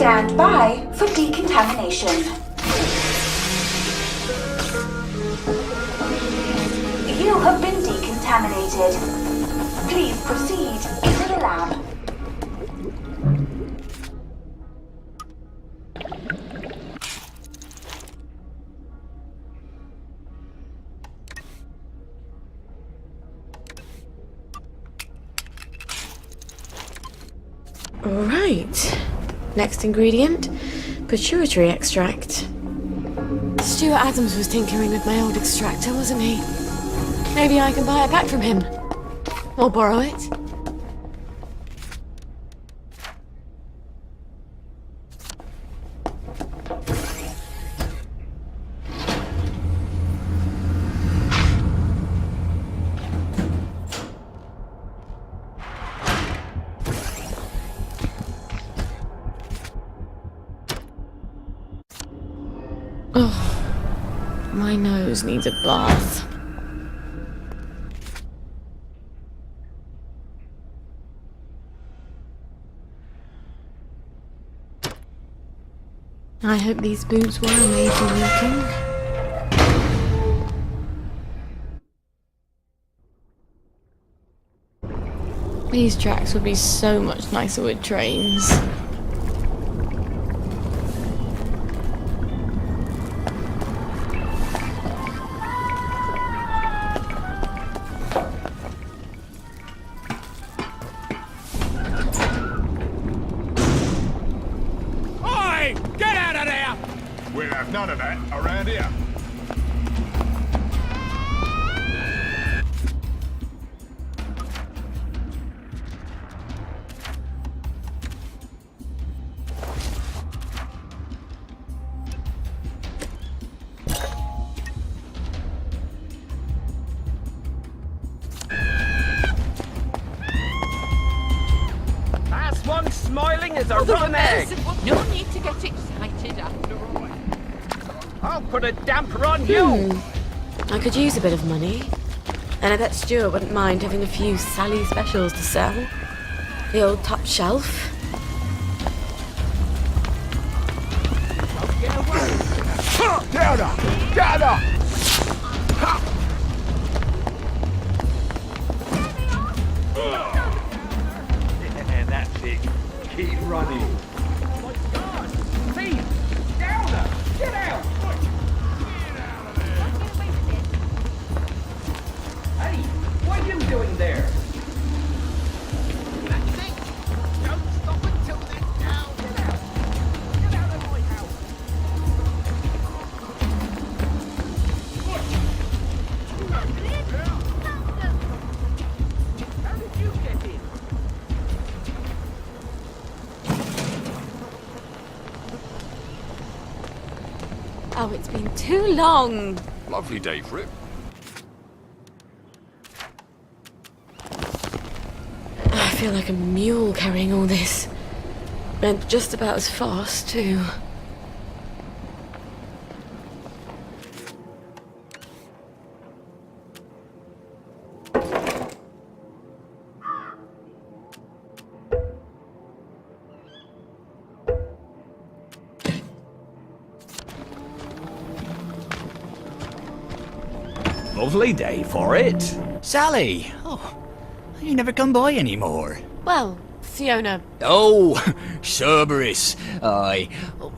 Stand by for decontamination. You have been decontaminated. Please proceed into the lab. Right. Next ingredient, pituitary extract. Stuart Adams was tinkering with my old extractor, wasn't he? Maybe I can buy it back from him. Or borrow it. Oh, my nose needs a bath. I hope these boots were made for walking. These tracks would be so much nicer with trains. None of that around here. That's one smiling as a rotten egg. No need to get excited after all. I'll put a damper on you. I could use a bit of money. And I bet Stuart wouldn't mind having a few Sally specials to sell. The old top shelf. Get away. Down up! Down up! Yeah, that's it. Keep running. Oh my God! Please, down her! Get out! Hey, what are you doing there? That's it. Don't stop until they're down. Get out! Get out of my house! How did you get in? Oh, it's been too long. Lovely day for it. I feel like a mule carrying all this. And just about as fast, too. Lovely day for it. Sally! Oh, you never come by anymore. Well, Fiona. Oh, Cerberus. Aye.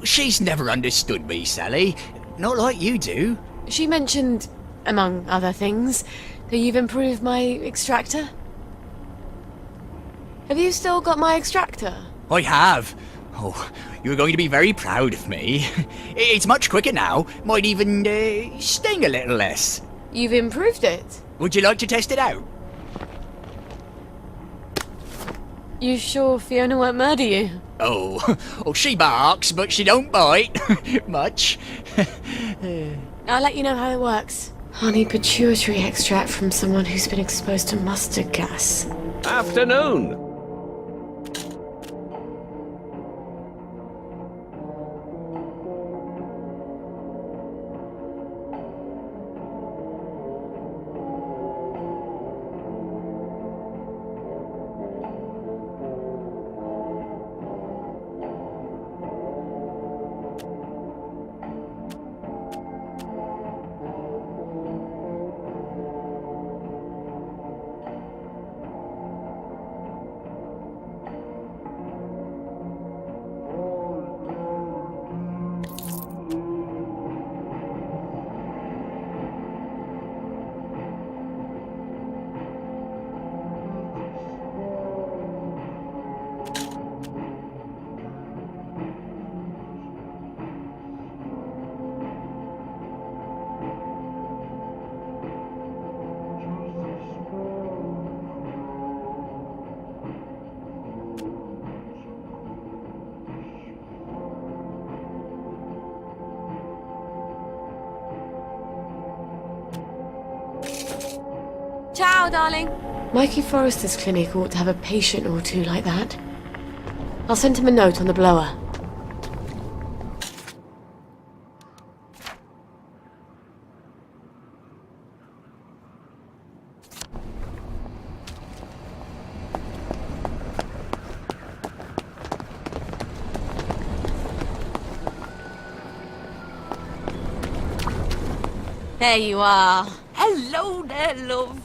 She's never understood me, Sally. Not like you do. She mentioned, among other things, that you've improved my extractor. Have you still got my extractor? I have. Oh, you're going to be very proud of me. It's much quicker now. Might even sting a little less. You've improved it? Would you like to test it out? You sure Fiona won't murder you? Oh, she barks, but she don't bite. Much. I'll let you know how it works. Honey pituitary extract from someone who's been exposed to mustard gas. Afternoon. Ciao, darling. Mikey Forrester's clinic ought to have a patient or two like that. I'll send him a note on the blower. There you are. Hello there, love.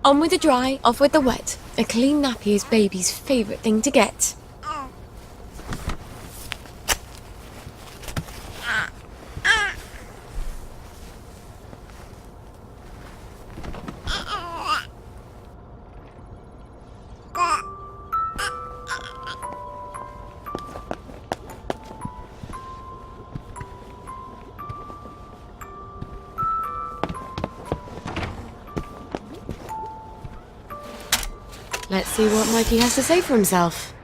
On with the dry, off with the wet. A clean nappy is baby's favourite thing to get. Let's see what Mikey has to say for himself.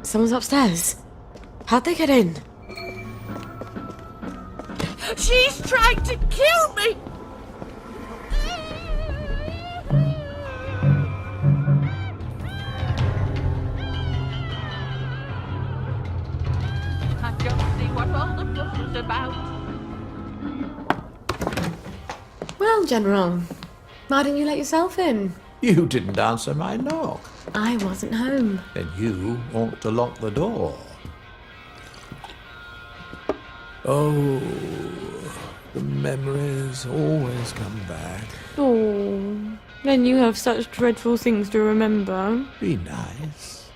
Someone's upstairs. How'd they get in? She's trying to kill me! I don't see what all the fuss is about. Well, General, why didn't you let yourself in? You didn't answer my knock. I wasn't home. Then you ought to lock the door. Oh, the memories always come back. Oh, then you have such dreadful things to remember. Be nice.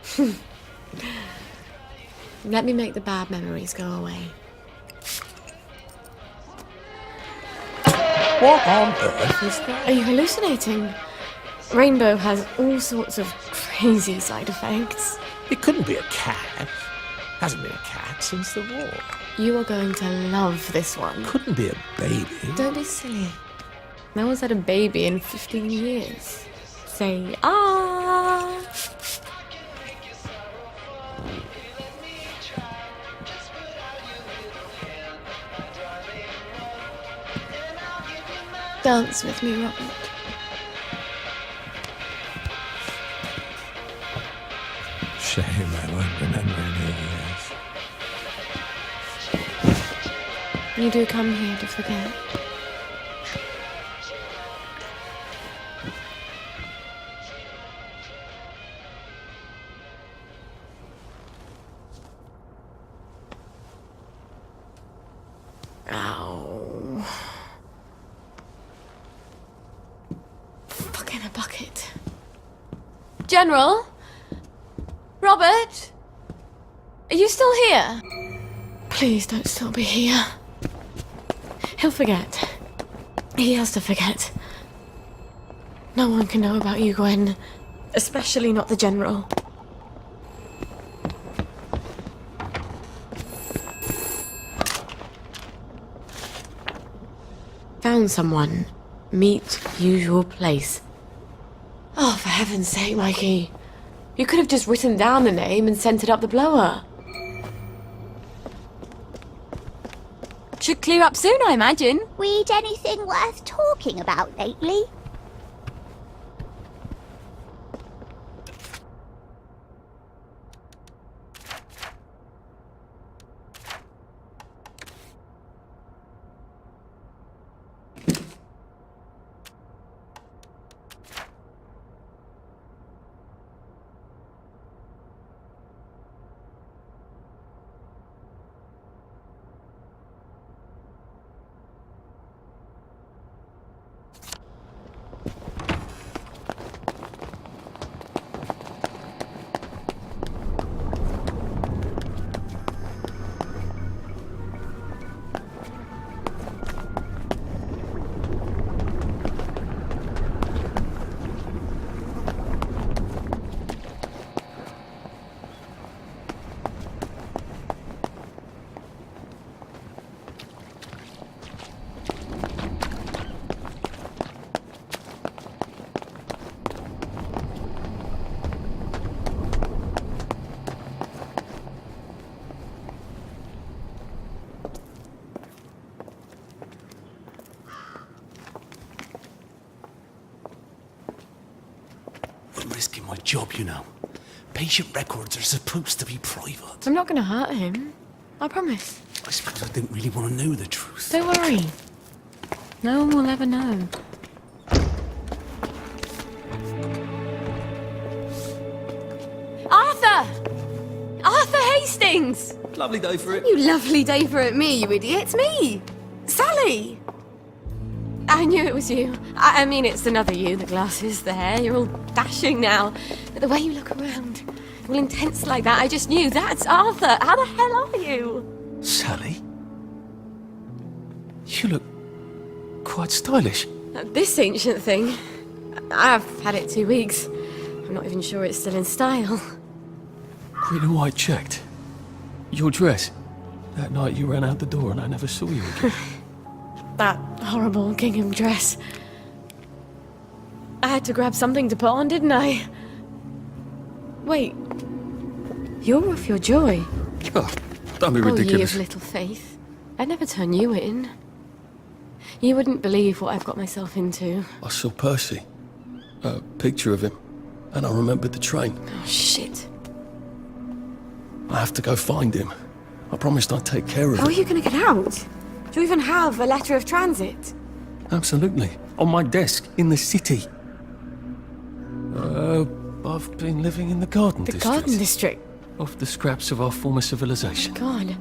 Let me make the bad memories go away. What on earth is that? Are you hallucinating? Rainbow has all sorts of crazy side effects. It couldn't be a cat. Hasn't been a cat since the war. You are going to love this one. Couldn't be a baby. Don't be silly. No one's had a baby in 15 years. Say, ah! Dance with me, Robert. Shame I won't remember any years. You do come here to forget. Ow. Fuck in a bucket. General? Robert? Are you still here? Please don't still be here. He'll forget. He has to forget. No one can know about you, Gwen. Especially not the General. Found someone. Meet usual place. Oh, for heaven's sake, Mikey. You could have just written down the name and sent it up the blower. Should clear up soon, I imagine. Read anything worth talking about lately? I'm risking my job, you know. Patient records are supposed to be private. I'm not going to hurt him. I promise. I suppose I didn't really want to know the truth. Don't worry. No one will ever know. Arthur! Arthur Hastings! Lovely day for it. You lovely day for it, me, you idiot. It's me! Sally! I knew it was you. I mean, it's another you, the glasses, the hair. You're all dashing now. But the way you look around, all intense like that, I just knew that's Arthur. How the hell are you? Sally? You look quite stylish. This ancient thing. I've had it 2 weeks. I'm not even sure it's still in style. Green and white checked. Your dress. That night you ran out the door and I never saw you again. That horrible gingham dress. I had to grab something to put on, didn't I? Wait. You're off your joy. Oh, don't be Oh, ye ridiculous. of little faith. I'd never turn you in. You wouldn't believe what I've got myself into. I saw Percy. A picture of him. And I remembered the train. Oh, shit. I have to go find him. I promised I'd take care of How are him. you going to get out? Do you even have a letter of transit? Absolutely. On my desk, in the city. I've been living in the Garden The District. Garden District? Off the scraps of our former civilization. God.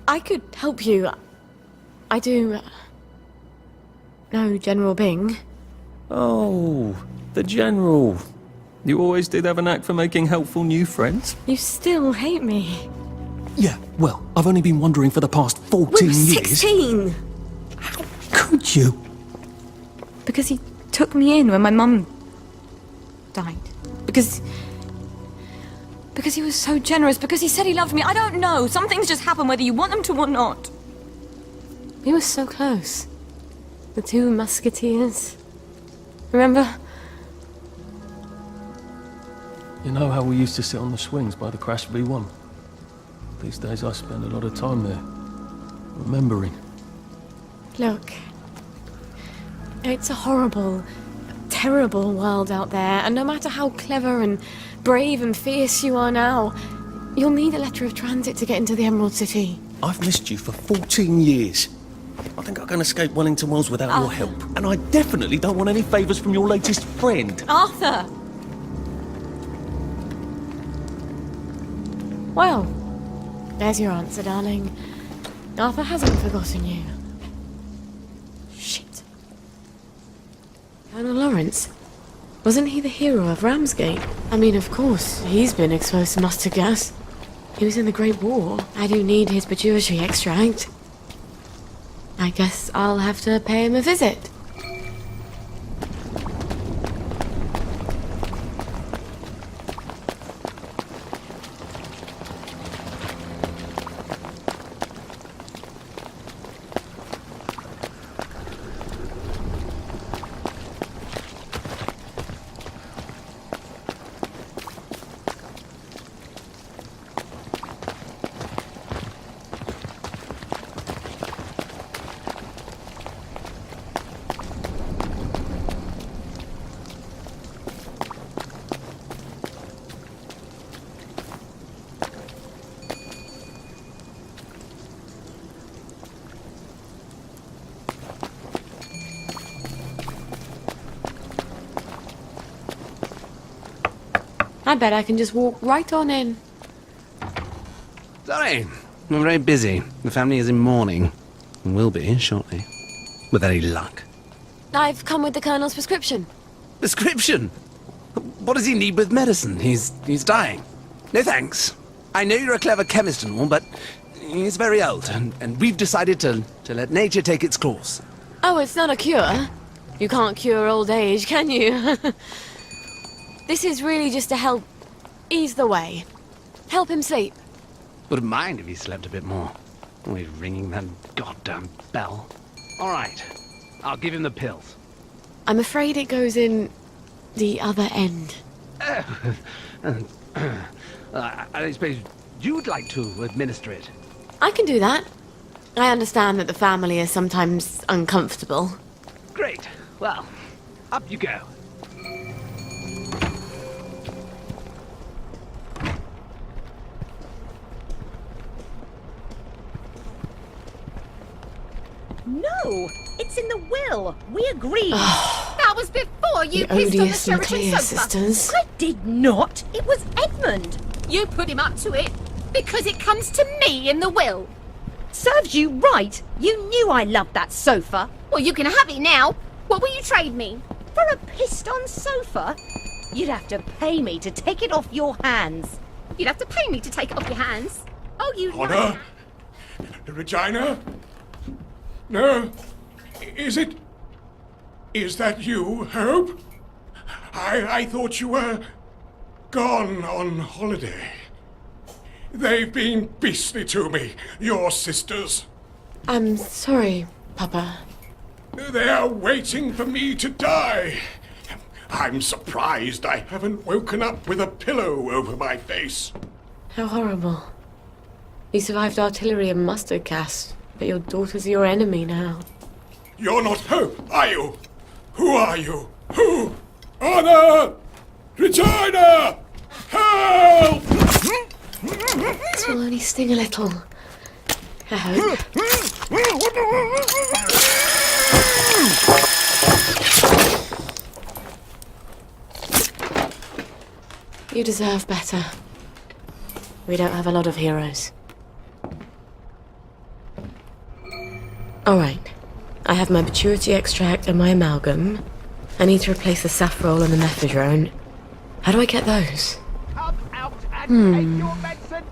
I could help you. I do... know General Bing. Oh, the General. You always did have an knack for making helpful new friends. You still hate me. Yeah, well, I've only been wondering for the past 14 We were years. 16! Could you? Because he took me in when my mum died. Because Because he was so generous, because he said he loved me. I don't know. Some things just happen whether you want them to or not. We were so close. The two musketeers. Remember? You know how we used to sit on the swings by the crashed V1? These days I spend a lot of time there, remembering. Look. It's a horrible, terrible world out there, and no matter how clever and brave and fierce you are now, you'll need a letter of transit to get into the Emerald City. I've missed you for 14 years. I think I can escape Wellington Wells without your help. And I definitely don't want any favours from your latest friend. Arthur! Well, there's your answer, darling. Arthur hasn't forgotten you. Shit. Colonel Lawrence. Wasn't he the hero of Ramsgate? I mean, of course, he's been exposed to mustard gas. He was in the Great War. I do need his pituitary extract. I guess I'll have to pay him a visit. I bet I can just walk right on in. Sorry, I'm very busy. The family is in mourning. And will be shortly. With any luck. I've come with the Colonel's prescription. Prescription? What does he need with medicine? He's dying. No thanks. I know you're a clever chemist and all, but he's very old, and we've decided to let nature take its course. Oh, it's not a cure. You can't cure old age, can you? This is really just to help ease the way. Help him sleep. Wouldn't mind if he slept a bit more. Always ringing that goddamn bell. All right, I'll give him the pills. I'm afraid it goes in the other end. I suppose you'd like to administer it. I can do that. I understand that the family is sometimes uncomfortable. Great. Well, up you go. No, it's in the will. We agreed. That was before you The pissed on the odious Sheraton Matthias sofa. sisters. I did not. It was Edmund. You put him up to it because it comes to me in the will. Serves you right. You knew I loved that sofa. Well, you can have it now. What will you trade me? For a pissed-on sofa? You'd have to pay me to take it off your hands. You'd have to pay me to take it off your hands? Oh, you Honor? Regina? No. Is it? Is that you, Hope? I thought you were gone on holiday. They've been beastly to me, your sisters. I'm sorry, Papa. They're waiting for me to die. I'm surprised I haven't woken up with a pillow over my face. How horrible. You survived artillery and mustard gas, but your daughter's your enemy now. You're not Hope, are you? Who are you? Who? Honor! Regina! Help! This will only sting a little. I hope. You deserve better. We don't have a lot of heroes. Alright. I have my pituitary extract and my amalgam. I need to replace the safrole and the mephedrone. How do I get those? Come out and take your medicine.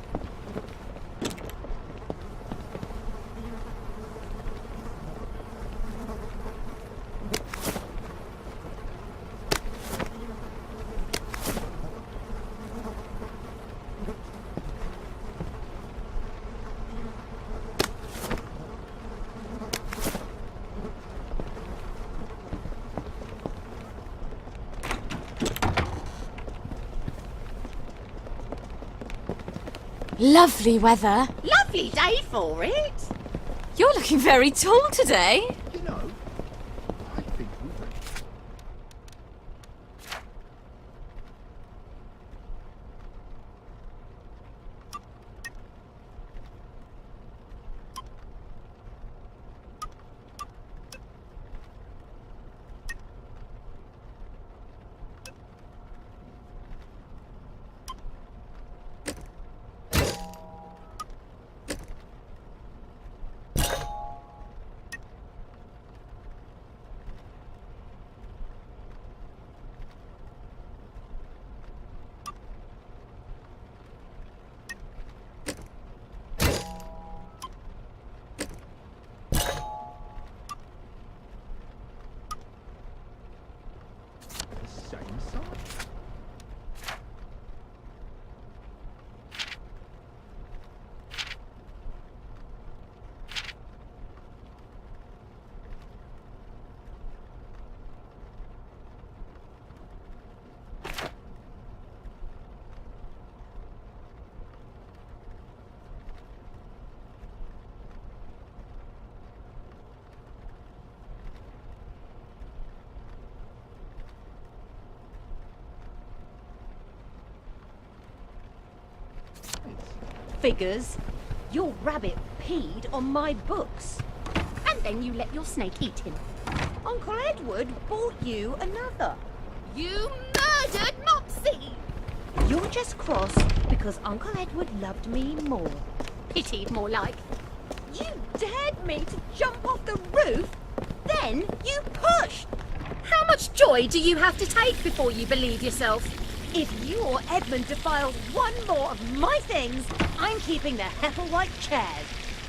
Lovely weather. Lovely day for it. You're looking very tall today. You know, I think we Figures. Your rabbit peed on my books. And then you let your snake eat him. Uncle Edward bought you another. You murdered Mopsy! You're just cross because Uncle Edward loved me more. Pitied, more like. You dared me to jump off the roof, then you pushed. How much joy do you have to take before you believe yourself? If you or Edmund defiles one more of my things, I'm keeping the Heffelwhite chairs.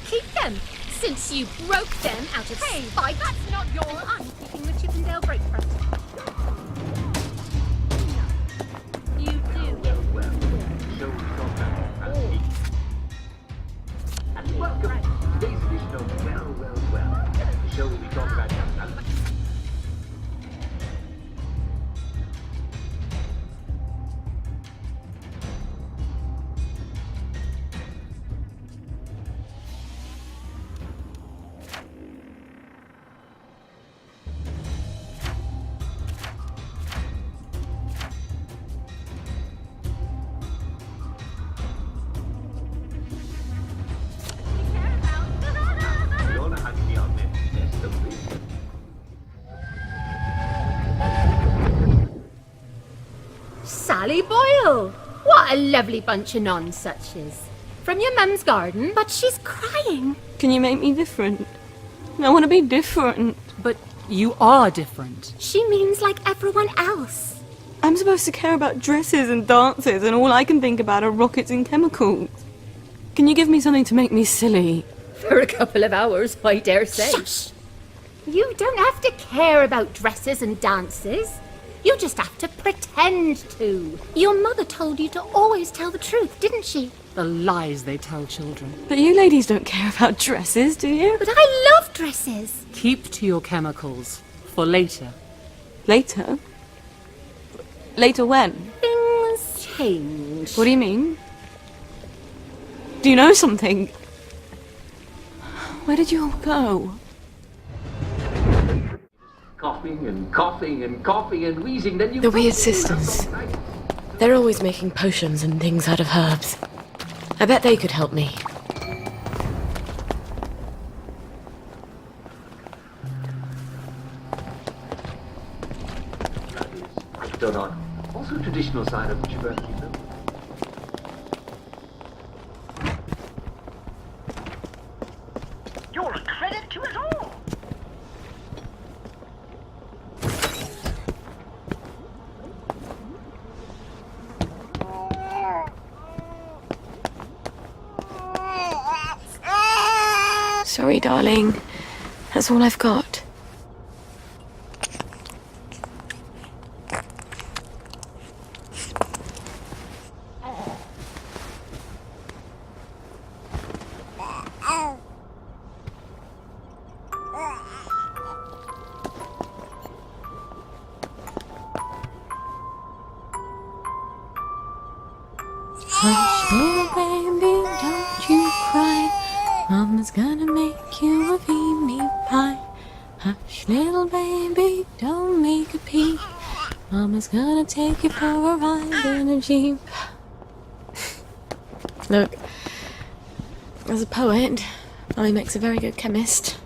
Keep them, since you broke them out of spite. That's not yours. I'm keeping the Chippendale grapefruit. You do get And welcome to today's edition of Well. The show where we talk about Sally Boyle! What a lovely bunch of nonsuches. From your mum's garden? But she's crying. Can you make me different? I want to be different. But you are different. She means like everyone else. I'm supposed to care about dresses and dances, and all I can think about are rockets and chemicals. Can you give me something to make me silly? For a couple of hours, I dare say. Shush! You don't have to care about dresses and dances. You just have to pretend to. Your mother told you to always tell the truth, didn't she? The lies they tell children. But you ladies don't care about dresses, do you? But I love dresses. Keep to your chemicals. For later. Later? Later when? Things change. What do you mean? Do you know something? Where did you all go? coughing and coughing and coughing and wheezing, then you... The weird sisters. They're always making potions and things out of herbs. I bet they could help me. That is done on. Also traditional side of tuberculosis. You're a credit to us all. Sorry, darling. That's all I've got. Hush, little baby. Mama's gonna make you a veal meat pie. Hush, little baby, don't make a peep. Mama's gonna take you for a ride in a jeep. Look, as a poet, Molly makes a very good chemist.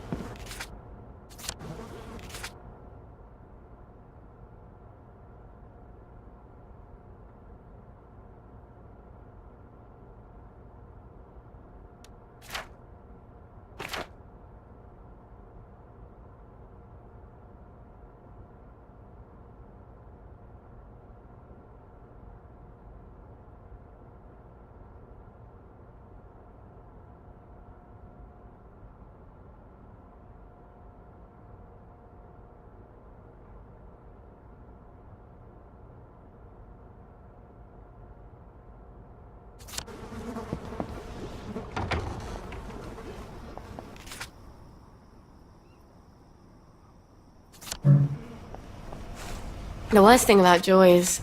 The worst thing about Joy is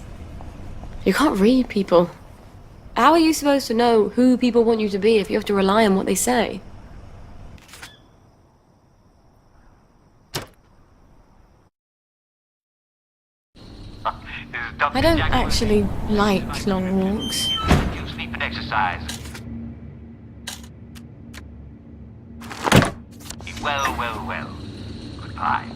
you can't read people. How are you supposed to know who people want you to be if you have to rely on what they say? I don't actually like long walks. You sleep and exercise. Well. Goodbye.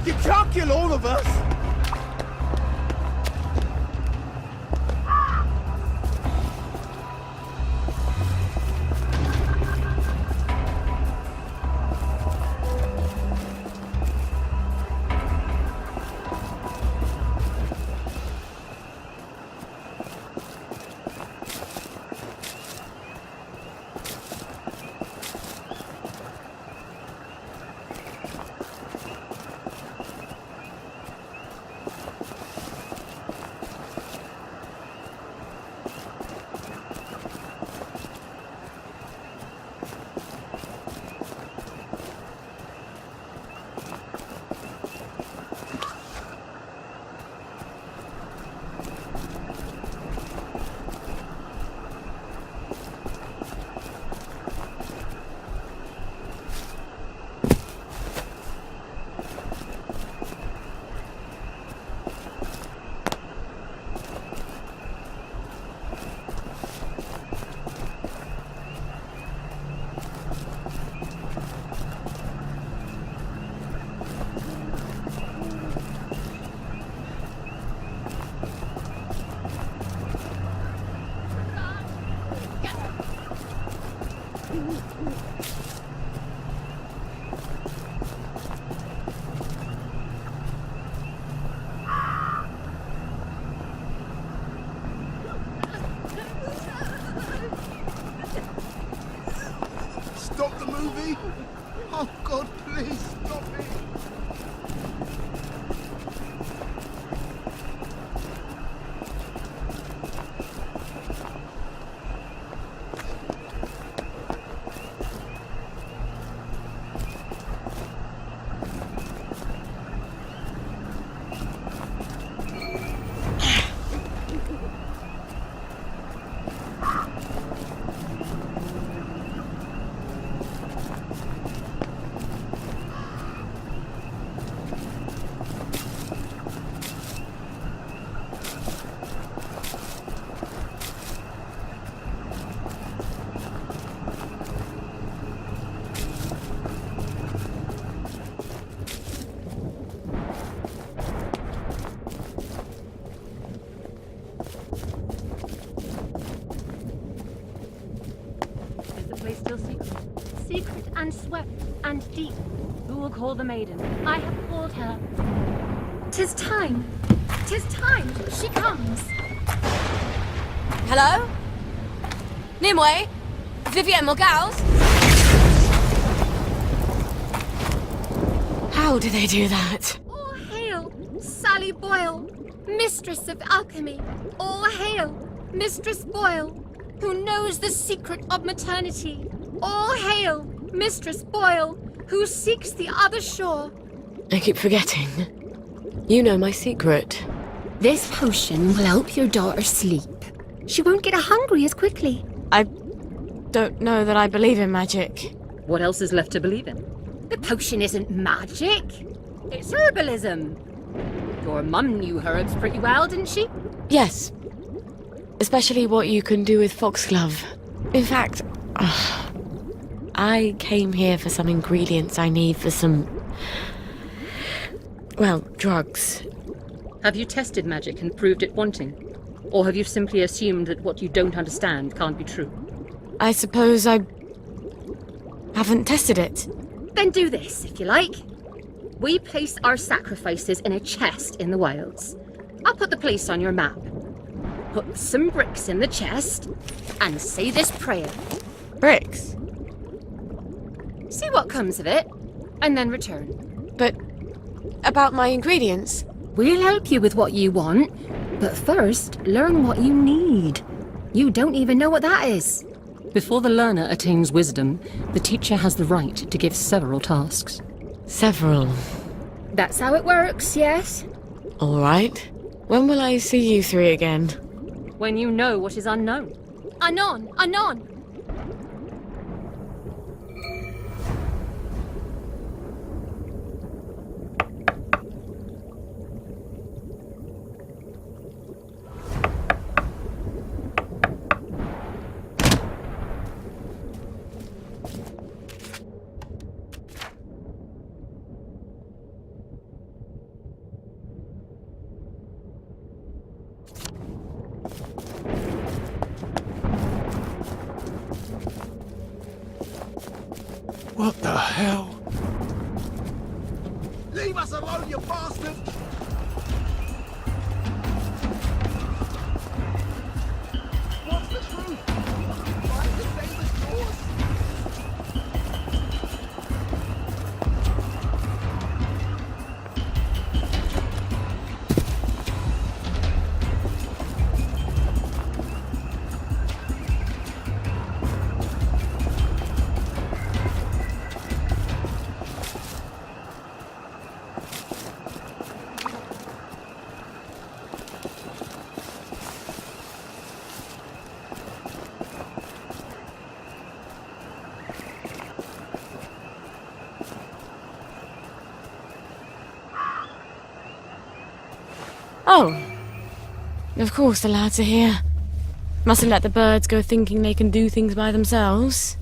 You can't kill all of us! and swept and deep. Who will call the maiden? I have called her. 'Tis time. 'Tis time. She comes. Hello? Nimue? Vivienne Morgals? How do they do that? All hail, Sally Boyle, mistress of alchemy. All hail, Mistress Boyle, who knows the secret of maternity. All hail, Mistress Boyle, who seeks the other shore. I keep forgetting. You know my secret. This potion will help your daughter sleep. She won't get hungry as quickly. I don't know that I believe in magic. What else is left to believe in? The potion isn't magic. It's herbalism. Your mum knew herbs pretty well, didn't she? Yes. Especially what you can do with foxglove. In fact, I came here for some ingredients I need for some... well, drugs. Have you tested magic and proved it wanting? Or have you simply assumed that what you don't understand can't be true? I suppose I haven't tested it. Then do this, if you like. We place our sacrifices in a chest in the wilds. I'll put the place on your map. Put some bricks in the chest and say this prayer. Bricks? See what comes of it, and then return. But about my ingredients? We'll help you with what you want, but first, learn what you need. You don't even know what that is. Before the learner attains wisdom, the teacher has the right to give several tasks. Several? That's how it works, yes? All right. When will I see you three again? When you know what is unknown. Anon, anon. What the hell? Leave us alone, you bastard! What's the truth? Why is it famous doors? Oh. Of course the lads are here. Mustn't let the birds go thinking they can do things by themselves.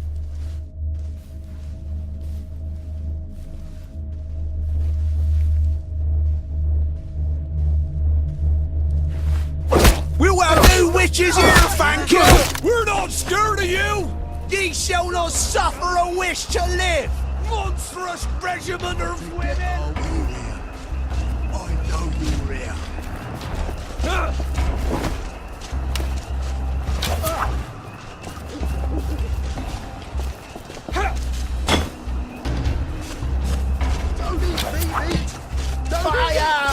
We'll have new witches here, thank you! We're not scared of you! Ye shall not suffer a wish to live! Monstrous regiment of women! I know you're here. Don't eat meat! Fire!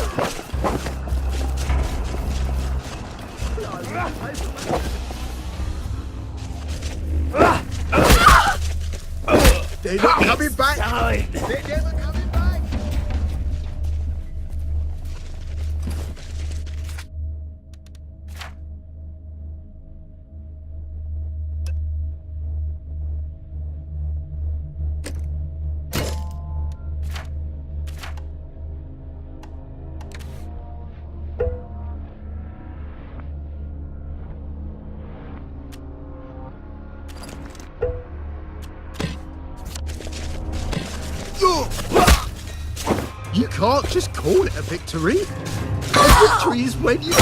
They're not coming back! They're never coming back! You can't just call it a victory. A victory is when you...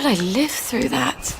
did I live through that?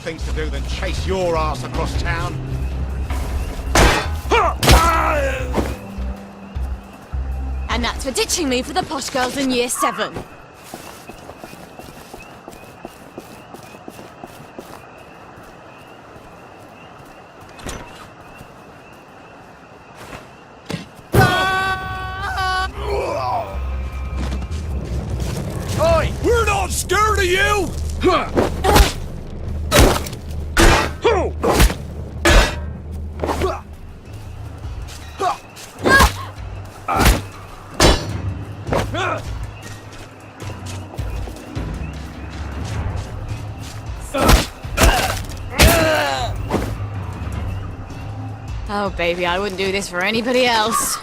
Things to do than chase your ass across town. And that's for ditching me for the posh girls in year 7. Oi! We're not scared of you! Oh, baby, I wouldn't do this for anybody else.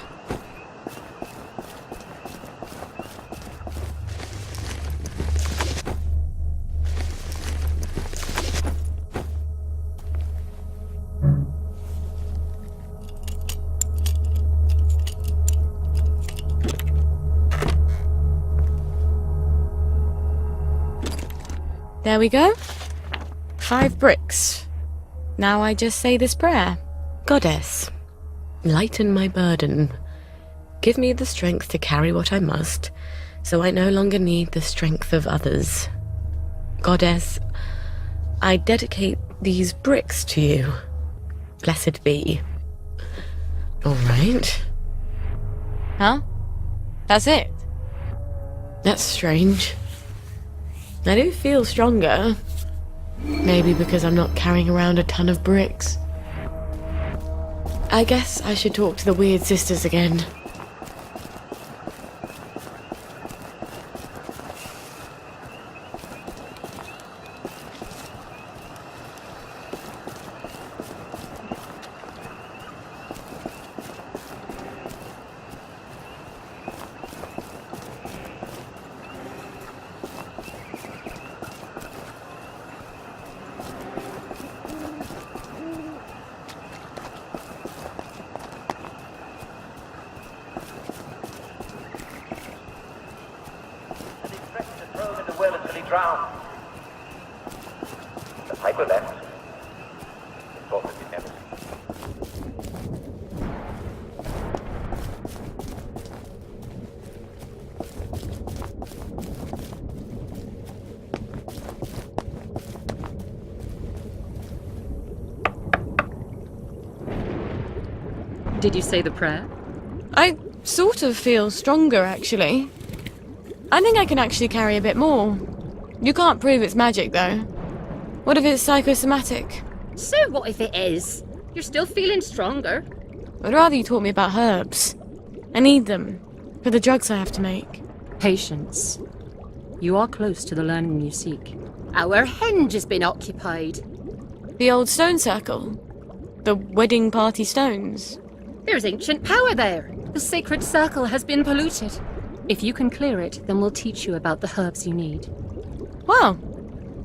There we go. 5 bricks. Now I just say this prayer. Goddess, lighten my burden. Give me the strength to carry what I must, so I no longer need the strength of others. Goddess, I dedicate these bricks to you. Blessed be. All right. Huh? That's it? That's strange. I do feel stronger. Maybe because I'm not carrying around a ton of bricks. I guess I should talk to the weird sisters again. Drowned. The piper left. Thought that you'd never Did you say the prayer? I sort of feel stronger, actually. I think I can actually carry a bit more. You can't prove it's magic, though. What if it's psychosomatic? So what if it is? You're still feeling stronger. I'd rather you taught me about herbs. I need them for the drugs I have to make. Patience. You are close to the learning you seek. Our henge has been occupied. The old stone circle? The wedding party stones? There's ancient power there. The sacred circle has been polluted. If you can clear it, then we'll teach you about the herbs you need. Well,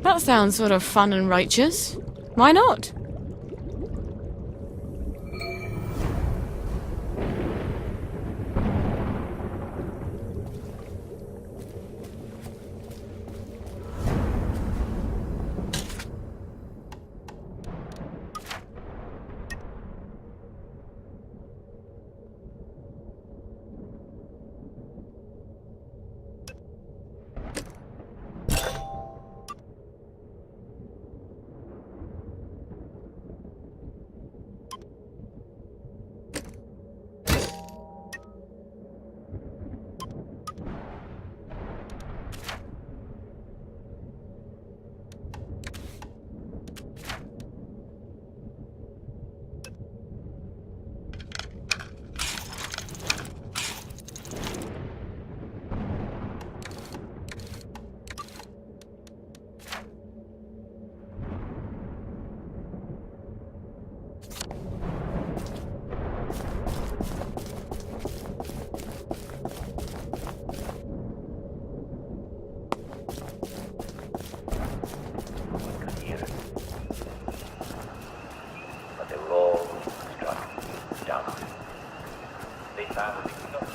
that sounds sort of fun and righteous. Why not? could hear it. But they were all struck down. They found that they could not.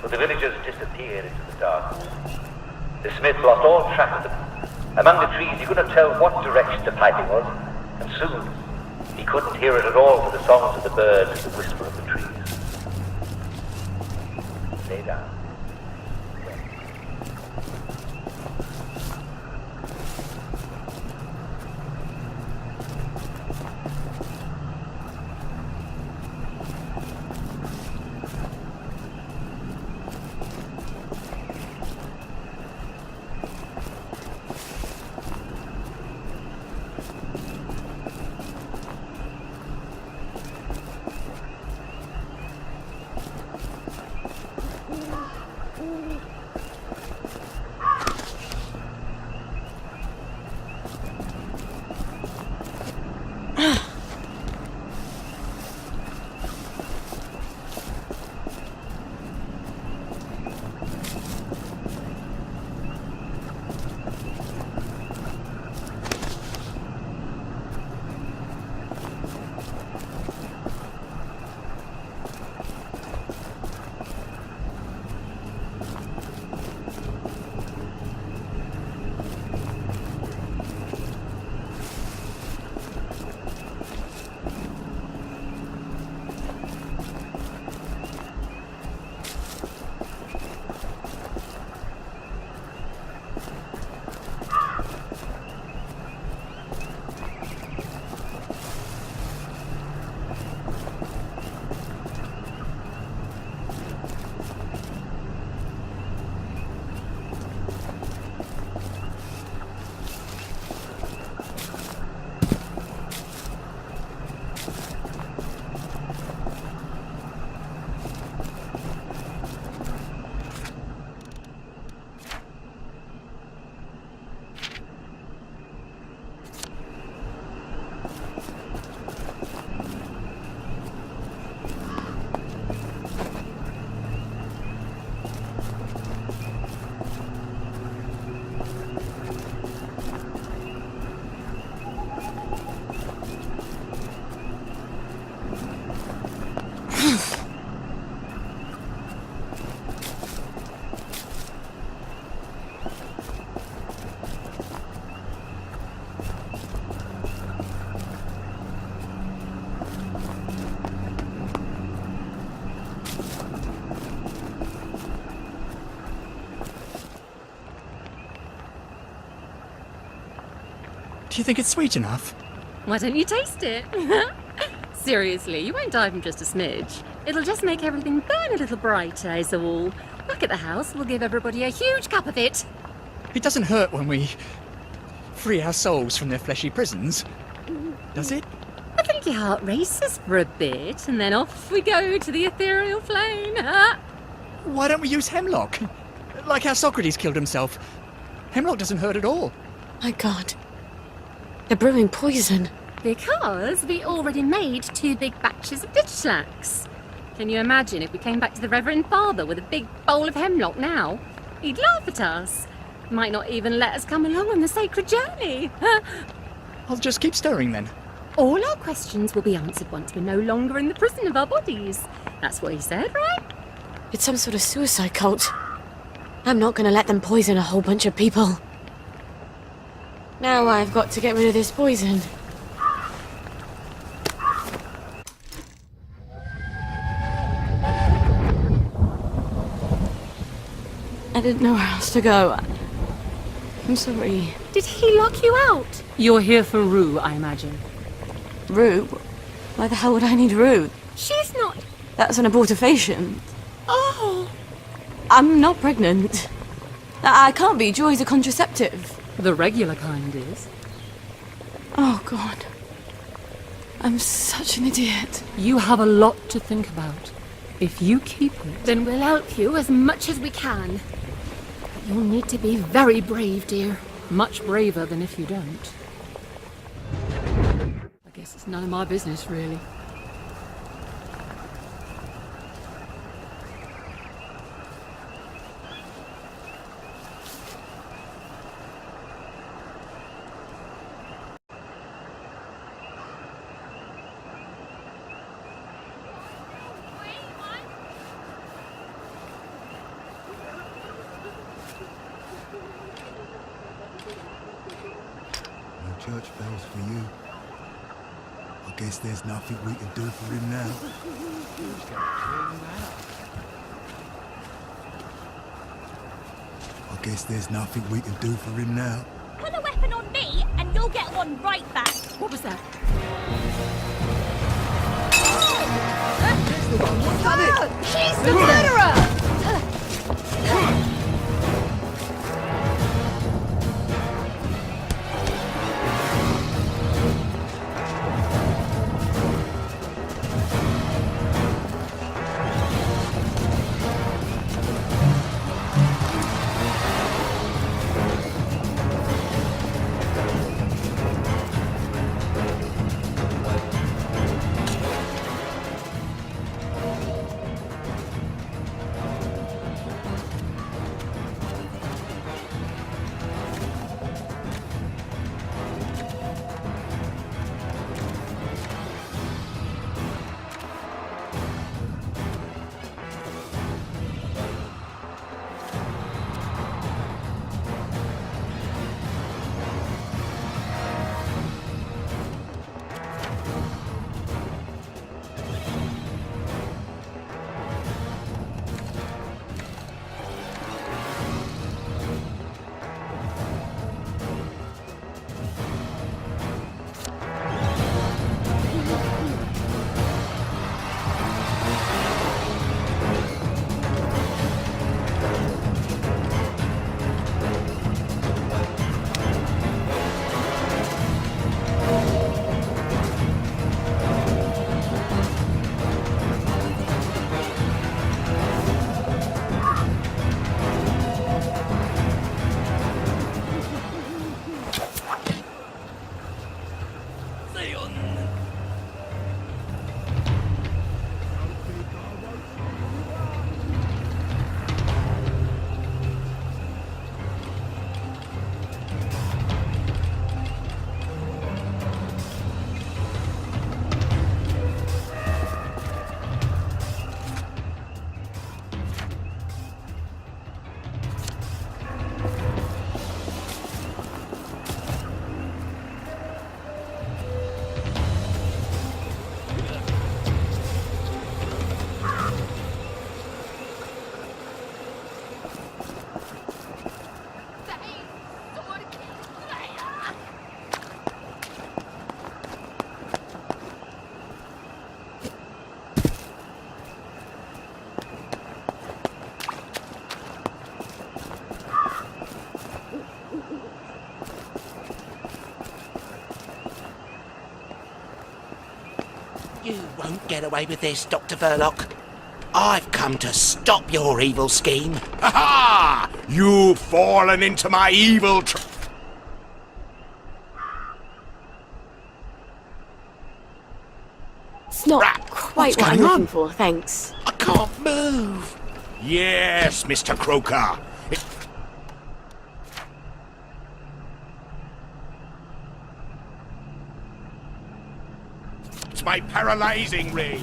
The villagers disappeared into the darkness. The smith lost all track of them. Among the trees, he could not tell what direction the piping was, and soon he couldn't hear it at all for the songs of the birds and the whisper of the trees. Lay down. Do you think it's sweet enough? Why don't you taste it? Seriously, you won't die from just a smidge. It'll just make everything burn a little brighter, is all. Back at the house, we'll give everybody a huge cup of it. It doesn't hurt when we free our souls from their fleshy prisons, does it? I think your heart races for a bit, and then off we go to the ethereal plane. Why don't we use hemlock? Like how Socrates killed himself. Hemlock doesn't hurt at all. My God. They're brewing poison. Because we already made 2 big batches of ditch slacks. Can you imagine if we came back to the Reverend Father with a big bowl of hemlock now? He'd laugh at us. Might not even let us come along on the sacred journey. I'll just keep stirring then. All our questions will be answered once we're no longer in the prison of our bodies. That's what he said, right? It's some sort of suicide cult. I'm not going to let them poison a whole bunch of people. Now I've got to get rid of this poison. I didn't know where else to go. I'm sorry. Did he lock you out? You're here for Rue, I imagine. Rue? Why the hell would I need Rue? She's not... That's an abortifacient. Oh! I'm not pregnant. I can't be. Joy's a contraceptive. The regular kind is. Oh, God. I'm such an idiot. You have a lot to think about. If you keep it... Then we'll help you as much as we can. But you'll need to be very brave, dear. Much braver than if you don't. I guess it's none of my business, really. Church bells for you. I guess there's nothing we can do for him now. I guess there's nothing we can do for him now. Pull a weapon on me, and you'll get one right back. What was that? She's the murderer! You won't get away with this, Dr. Verloc. I've come to stop your evil scheme. Ha ha! You've fallen into my evil It's not quite what I'm looking for, thanks. I can't move. Yes, Mr. Croker. It's my paralyzing ray.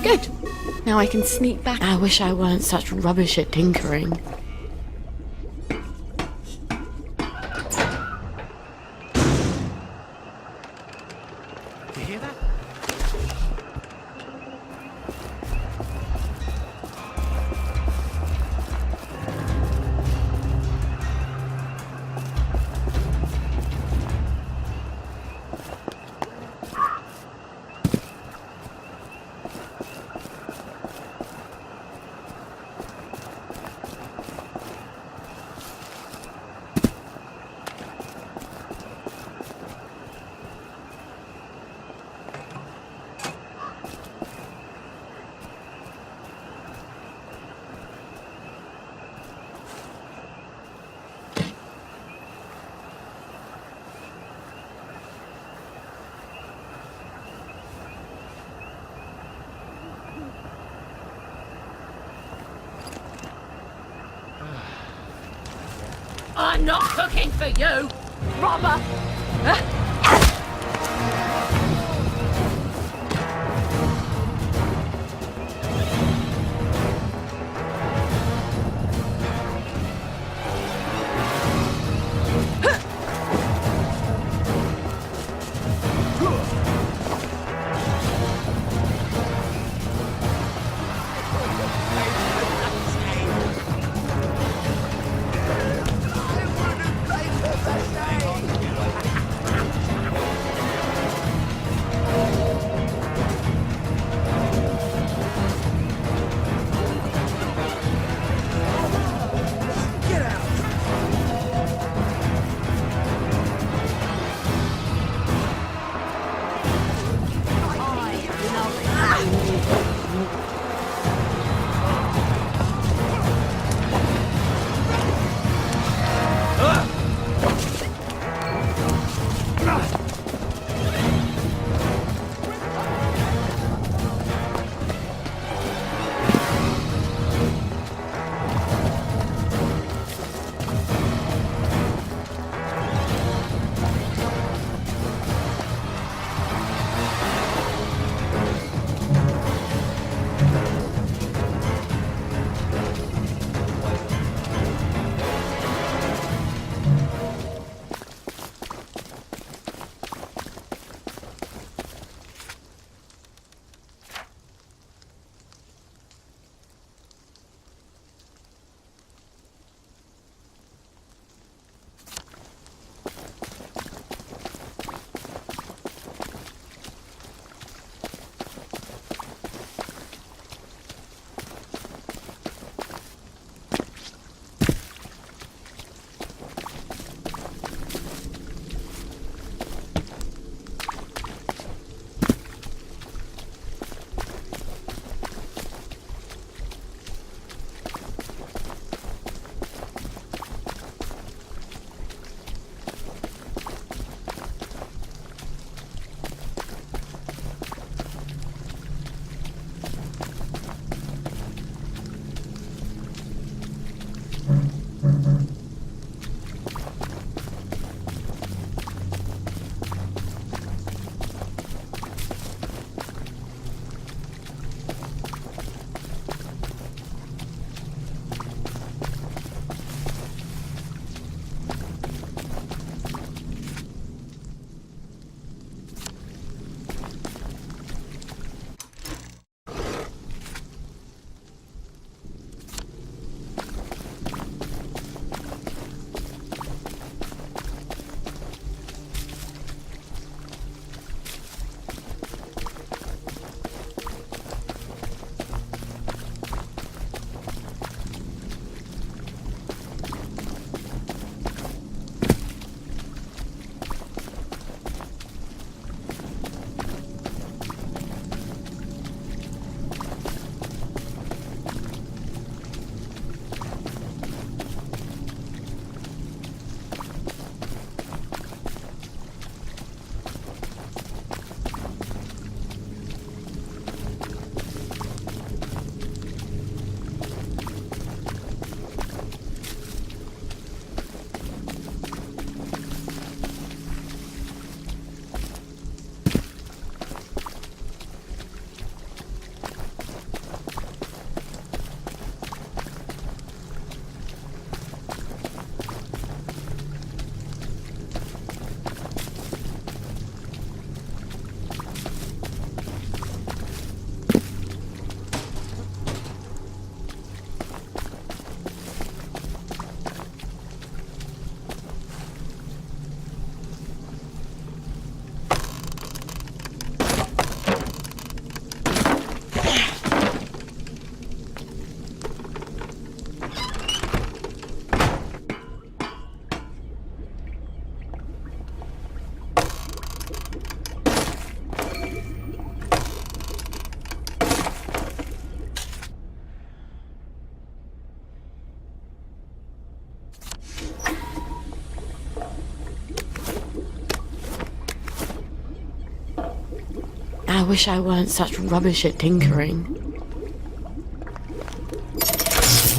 Good. Now I can sneak back. I wish I weren't such rubbish at tinkering. You hear that? I'm not cooking for you, robber! wish I weren't such rubbish at tinkering.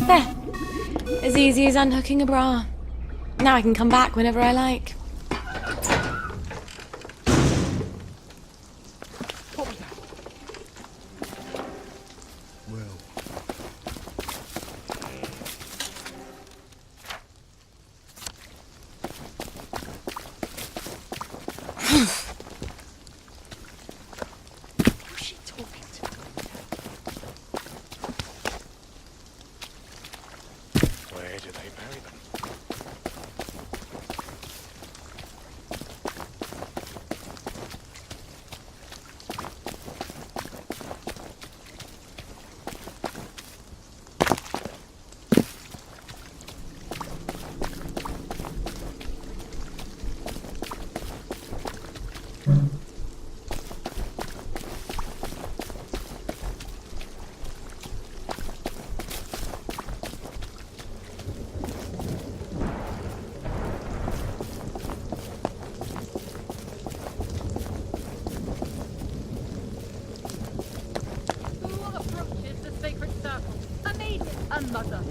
There. As easy as unhooking a bra. Now I can come back whenever I like. Where do they bury them?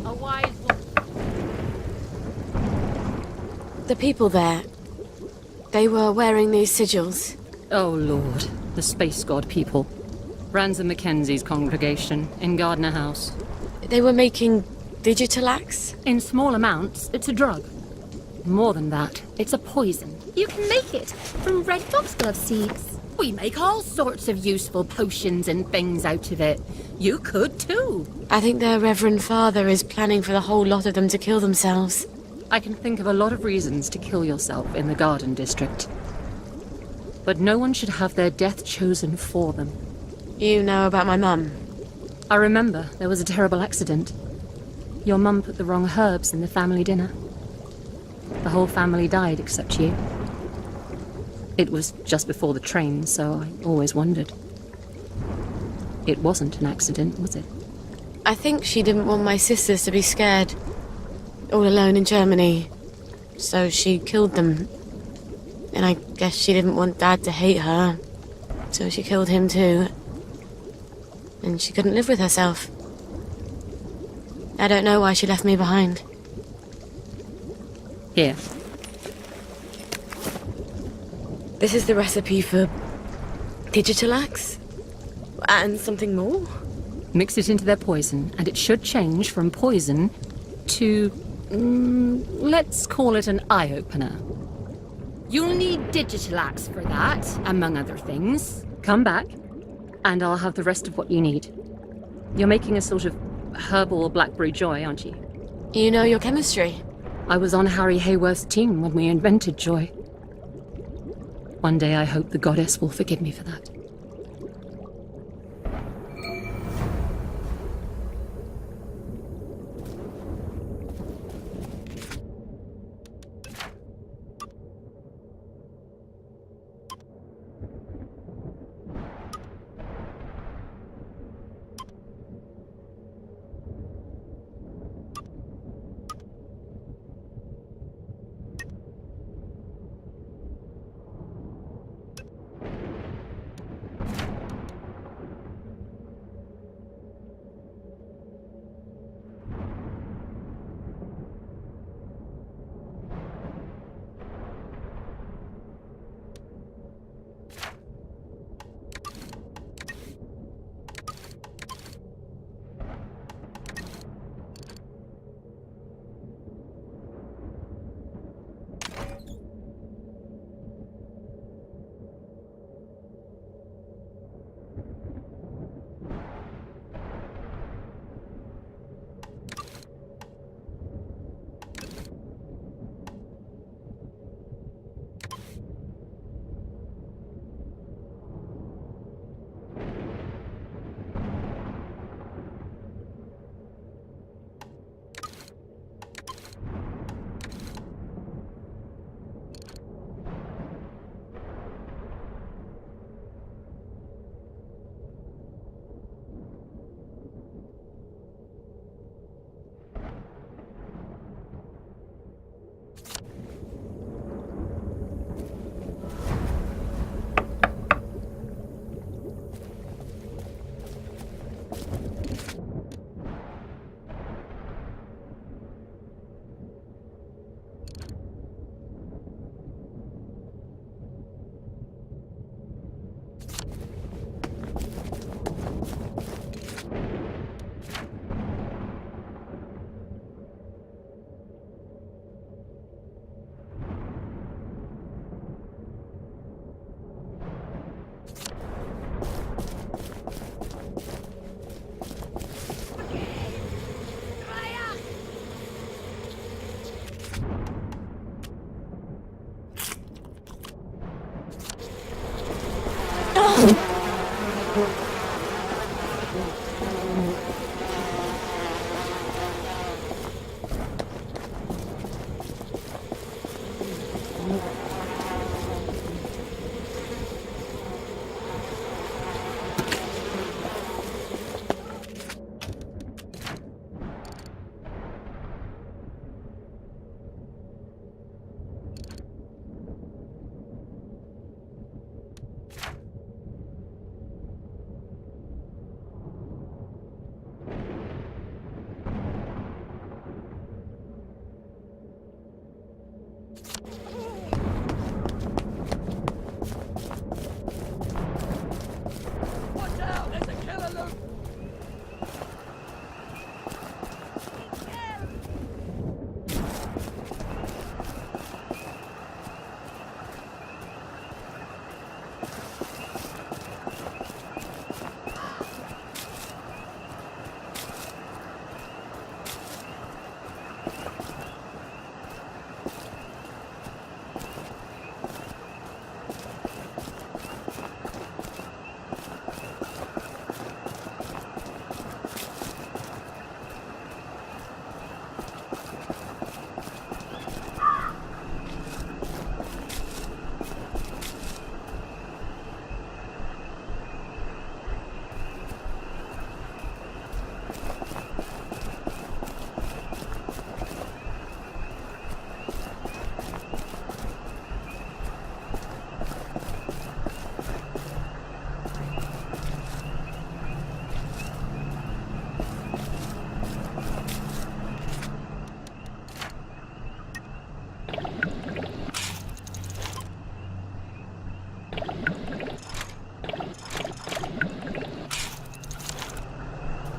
A wise woman. The people there, they were wearing these sigils. Oh, Lord. The space god people. Ransom Mackenzie's congregation in Gardner House. They were making digitalax? In small amounts, it's a drug. More than that, it's a poison. You can make it from red foxglove seeds. We make all sorts of useful potions and things out of it. You could too. I think their Reverend Father is planning for the whole lot of them to kill themselves. I can think of a lot of reasons to kill yourself in the Garden District. But no one should have their death chosen for them. You know about my mum? I remember there was a terrible accident. Your mum put the wrong herbs in the family dinner. The whole family died except you. It was just before the train, so I always wondered. It wasn't an accident, was it? I think she didn't want my sisters to be scared. All alone in Germany. So she killed them. And I guess she didn't want Dad to hate her. So she killed him too. And she couldn't live with herself. I don't know why she left me behind. Here. This is the recipe for digitalax? And something more? Mix it into their poison, and it should change from poison to... let's call it an eye-opener. You'll need digitalax for that, among other things. Come back, and I'll have the rest of what you need. You're making a sort of herbal blackberry joy, aren't you? You know your chemistry. I was on Harry Hayworth's team when we invented joy. One day I hope the goddess will forgive me for that.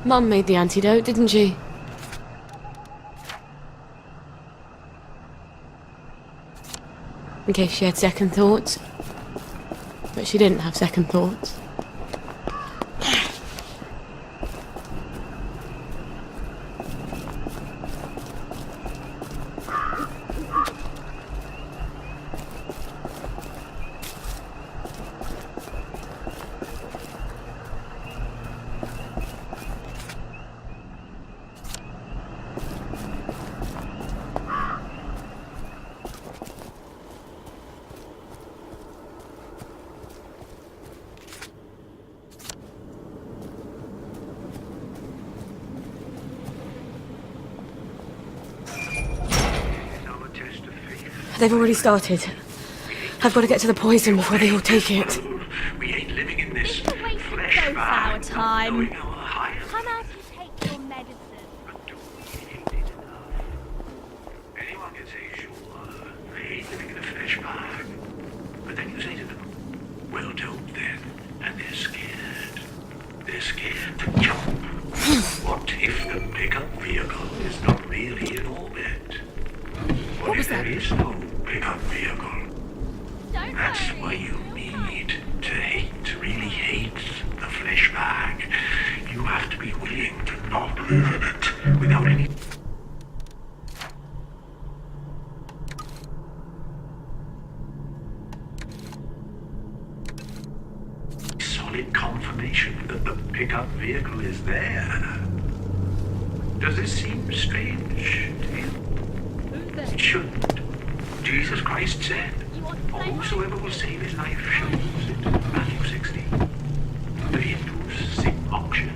Mum made the antidote, didn't she? In case she had second thoughts. But she didn't have second thoughts. They've already started. I've got to get to the poison before they all take it. We ain't living in this flesh bag. Time. Come out and take your medicine. Anyone can say, sure, I hate living in a flesh bag. But then you say to them, well, don't then. And they're scared. They're scared to jump. What if the pickup vehicle is not really in orbit? What if there is no pickup vehicle? That's why you need to hate, really hate the flesh bag. You have to be willing to not live in it without any... solid confirmation that the pickup vehicle is there. Does this seem strange to you? It shouldn't. Jesus Christ said, whosoever will save his life shall lose it. Matthew 16. The Hindus sing auction,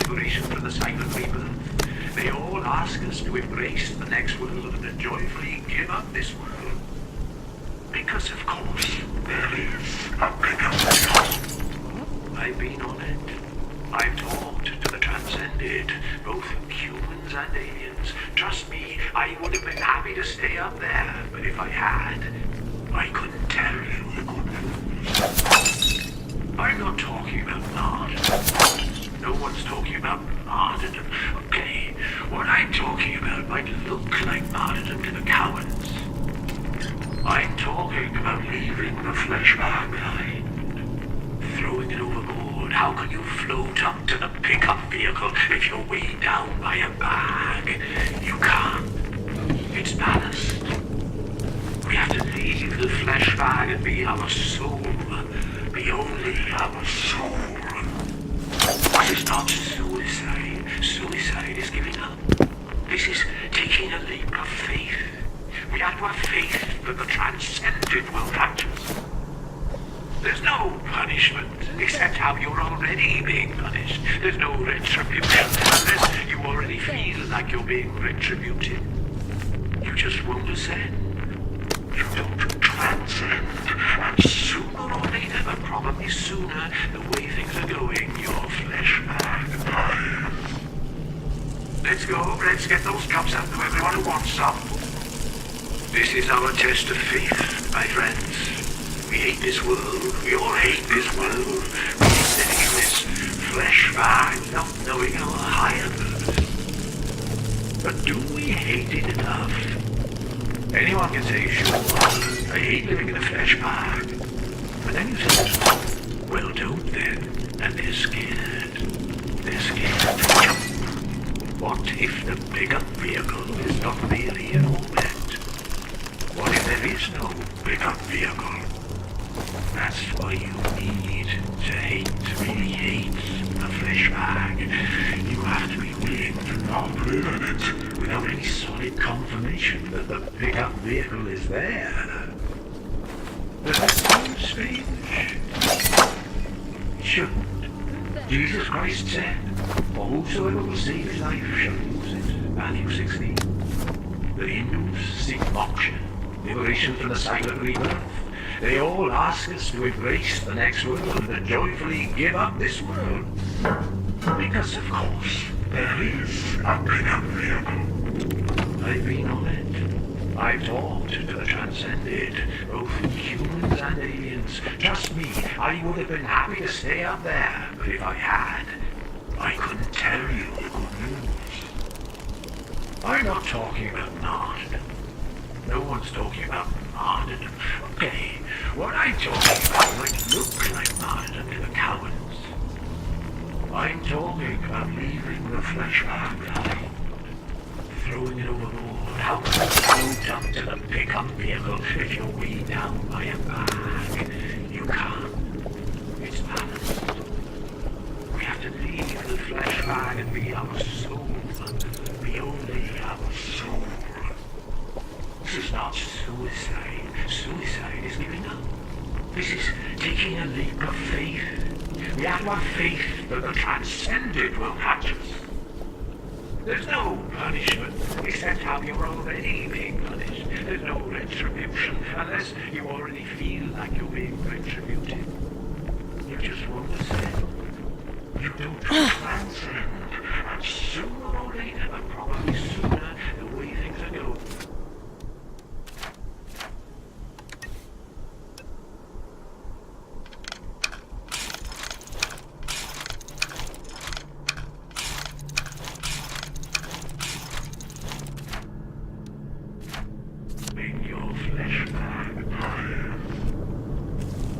liberation from the silent rebirth. They all ask us to embrace the next world and to joyfully give up this world. Because of course, there is a pickup vehicle. I've been on it. I've talked to the transcended, both humans and aliens. Trust me, I would have been happy to stay up there, but if I had, I couldn't tell you. I'm not talking about martyrdom. No one's talking about martyrdom. Okay, what I'm talking about might look like martyrdom to the cowards. I'm talking about leaving the flesh bag behind, throwing it overboard. How can you float up to the pickup vehicle if you're weighed down by a bag? You can't. It's ballast. We have to leave the flesh bag and be our soul. Be only our soul. This is not suicide. Suicide is giving up. This is taking a leap of faith. We have to have faith that the transcendent will catch us. There's no punishment, except how you're already being punished. There's no retribution, unless you already feel like you're being retributed. You just won't ascend. You don't transcend. And sooner or later, but probably sooner, the way things are going, your flesh bag dies. Let's go, let's get those cups out to everyone who wants some. This is our test of faith, my friends. We hate this world. We all hate this world. We hate living in this flesh bag, not knowing our higher purpose. But do we hate it enough? Anyone can say, sure, I hate living in a flesh bag. But then you say, well, don't then. And they're scared. They're scared to jump. What if the pickup vehicle is not really in orbit? What if there is no pickup vehicle? That's why you need to hate, really hate the flesh bag. You have to be willing to not live in it without any solid confirmation that the pickup vehicle is there. Does that seem strange? It shouldn't. Jesus Christ said, for whosoever will save his life shall lose it. Matthew 16. The Hindus seek moksha, liberation from the silent rebirth. They all ask us to embrace the next world and to joyfully give up this world. Because, of course, there is a pickup vehicle. I've been on it. I've talked to the transcended, both humans and aliens. Trust me, I would have been happy to stay up there, but if I had, I couldn't tell you. talking about martyrdom. No one's talking about martyrdom. Okay, what I'm talking about might look like martyrdom to the cowards. I'm talking about leaving the flesh bag behind, throwing it overboard, out up to the pickup vehicle if you're weighed down by a bag. You can't. It's balanced. We have to leave the flesh bag and be our soul. Be only our soul. This is not suicide. Suicide is giving up. This is taking a leap of faith. We have to have faith that the transcended will catch us. There's no punishment except how you're already being punished. There's no retribution unless you already feel like you're being retributed. You just want to say, you don't transcend. And sooner or later, but probably sooner, the way things are going.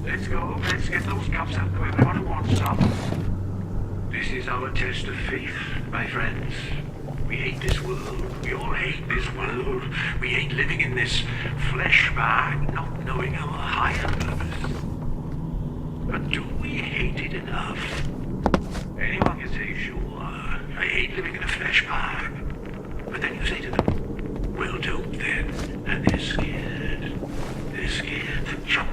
Let's go. Let's get those cups out to everyone who wants some. This is our test of faith, my friends. We hate this world. We all hate this world. We hate living in this flesh bag, not knowing our higher purpose. But do we hate it enough? Anyone can say, sure, I hate living in a flesh bag. But then you say to them, well, don't then. And they're scared. They're scared to jump.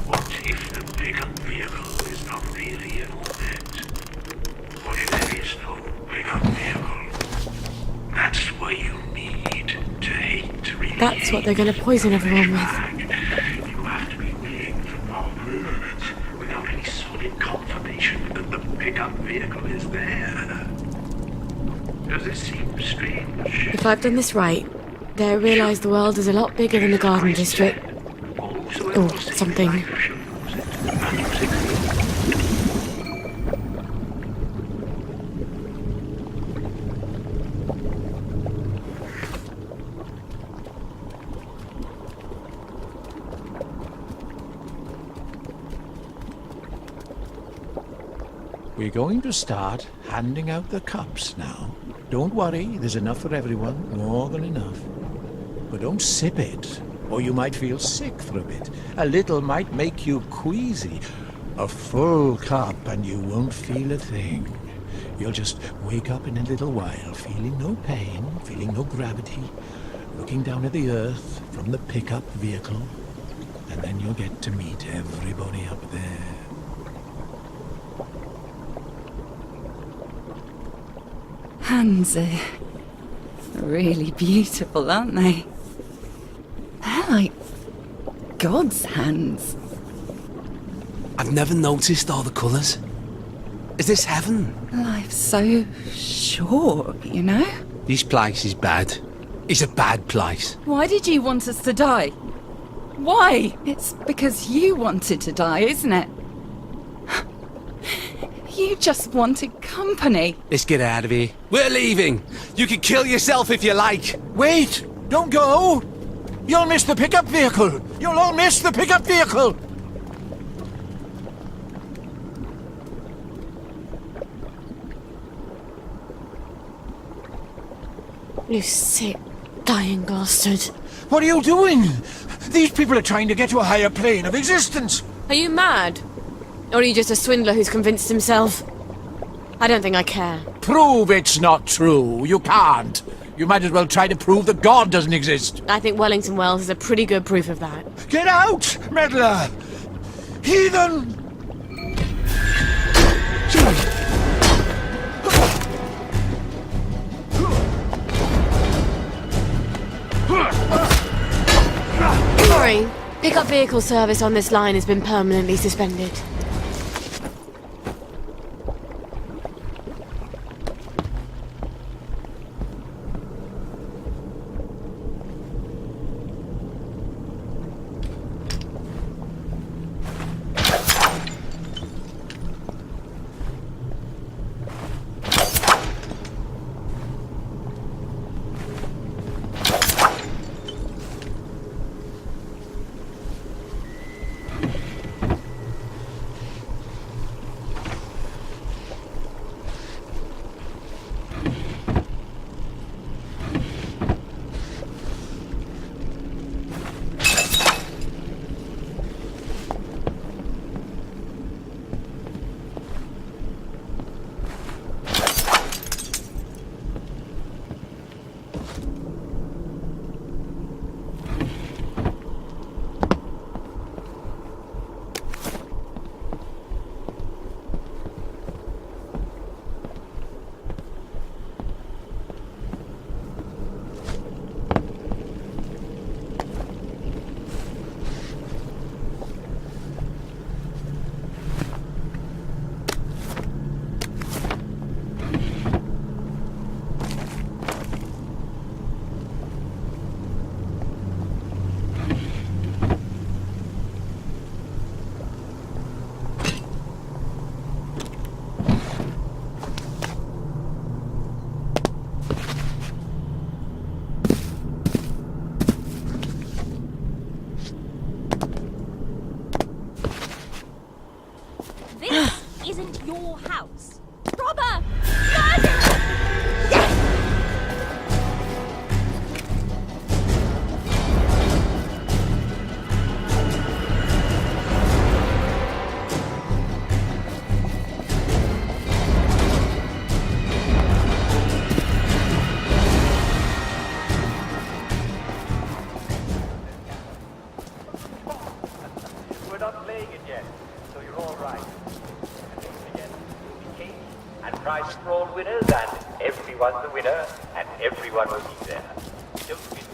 What if the pickup vehicle is not really in orbit? What if there is no pickup vehicle? That's why you need to hate to really That's what they're going to poison everyone with. You have to be willing to not it without any solid confirmation that the pickup vehicle is there. Does it seem strange? If I've done this right, they'll realise the world is a lot bigger than the Garden District. Or something. We're going to start handing out the cups now. Don't worry, there's enough for everyone, more than enough. But don't sip it, or you might feel sick for a bit. A little might make you queasy. A full cup and you won't feel a thing. You'll just wake up in a little while, feeling no pain, feeling no gravity, looking down at the earth from the pickup vehicle, and then you'll get to meet everybody up there. Hands are really beautiful, aren't they? They're like God's hands. I've never noticed all the colours. Is this heaven? Life's so short, you know? This place is bad. It's a bad place. Why did you want us to die? Why? It's because you wanted to die, isn't it? You just wanted company. Let's get out of here. We're leaving. You can kill yourself if you like. Wait! Don't go! You'll miss the pickup vehicle! You'll all miss the pickup vehicle! You sick, dying bastard. What are you doing? These people are trying to get to a higher plane of existence. Are you mad? Or are you just a swindler who's convinced himself? I don't think I care. Prove it's not true. You can't. You might as well try to prove that God doesn't exist. I think Wellington Wells is a pretty good proof of that. Get out, meddler! Heathen! Sorry, pickup vehicle service on this line has been permanently suspended. prizes for all winners, and everyone's a winner, and everyone will be there. Don't miss it.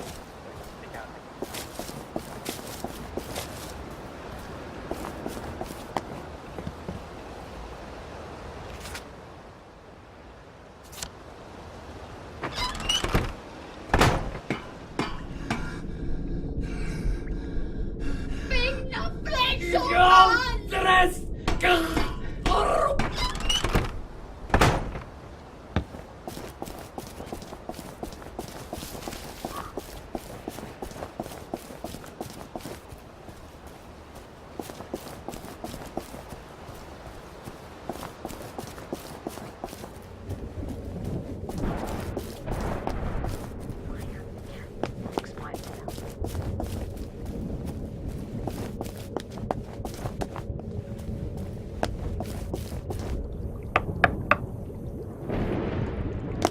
Stick out.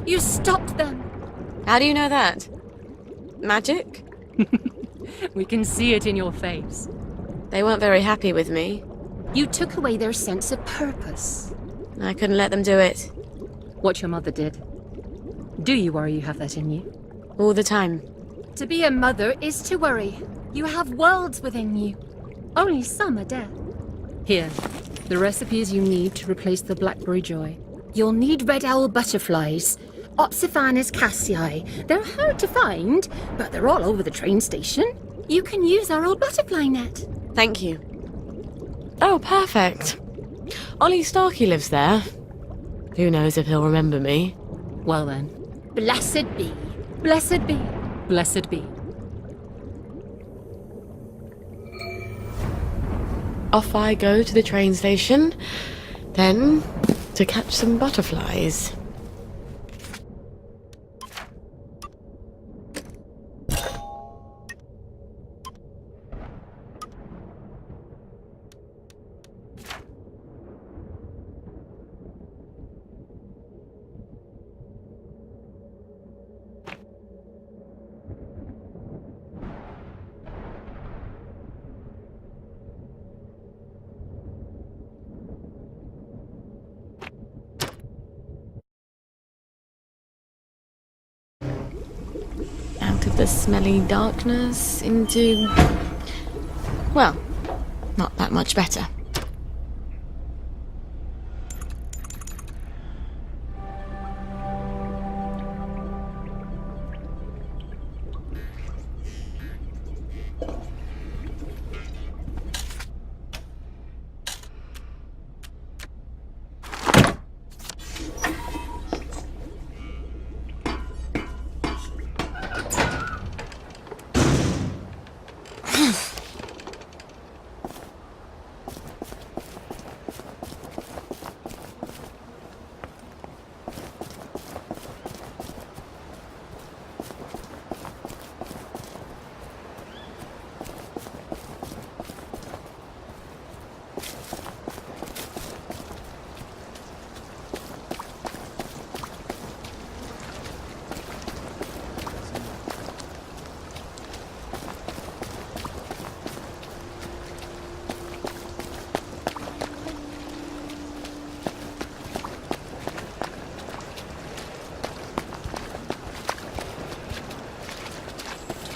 You stopped them! How do you know that? Magic? We can see it in your face. They weren't very happy with me. You took away their sense of purpose. I couldn't let them do it. What your mother did. Do you worry you have that in you? All the time. To be a mother is to worry. You have worlds within you. Only some are dead. Here, the recipes you need to replace the blackberry joy. You'll need red owl butterflies. Opsiphanes cassii. They're hard to find, but they're all over the train station. You can use our old butterfly net. Thank you. Oh, perfect. Ollie Starkey lives there. Who knows if he'll remember me? Well then. Blessed be. Blessed be. Blessed be. Off I go to the train station, then to catch some butterflies. Out of the smelly darkness into... well, not that much better.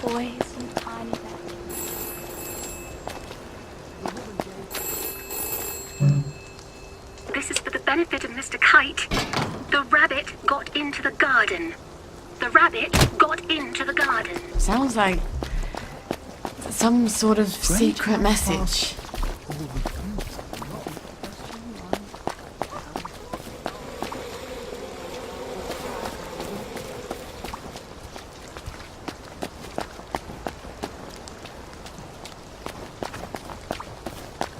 Toys and tiny beds. This is for the benefit of Mr. Kite. The rabbit got into the garden. The rabbit got into the garden. Sounds like some sort of secret message.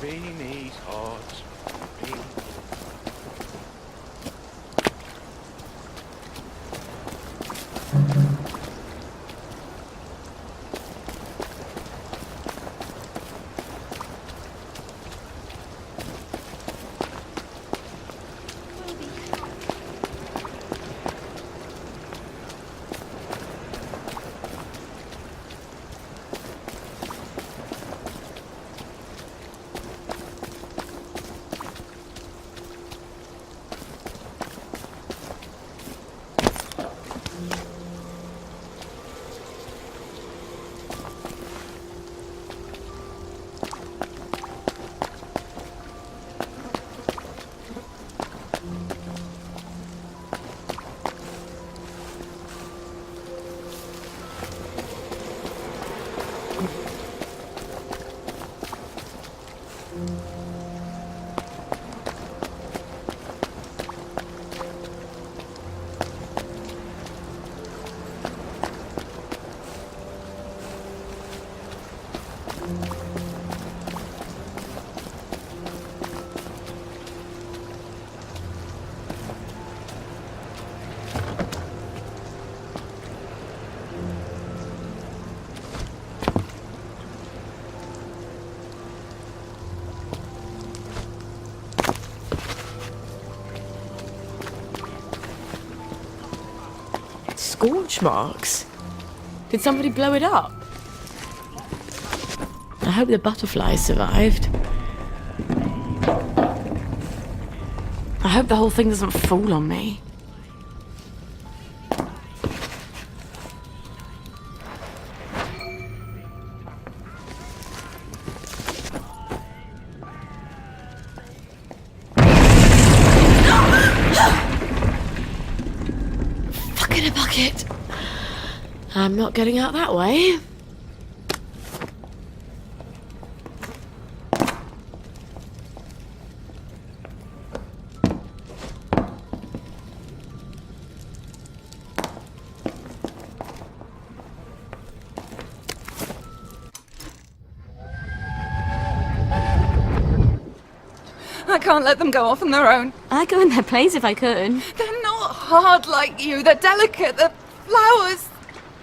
Beanie's hearts. Scorch marks? Did somebody blow it up? I hope the butterflies survived. I hope the whole thing doesn't fall on me. Fucking a bucket. I'm not getting out that way. I can't let them go off on their own. I'd go in their place if I could. They're not hard like you. They're delicate. They're flowers.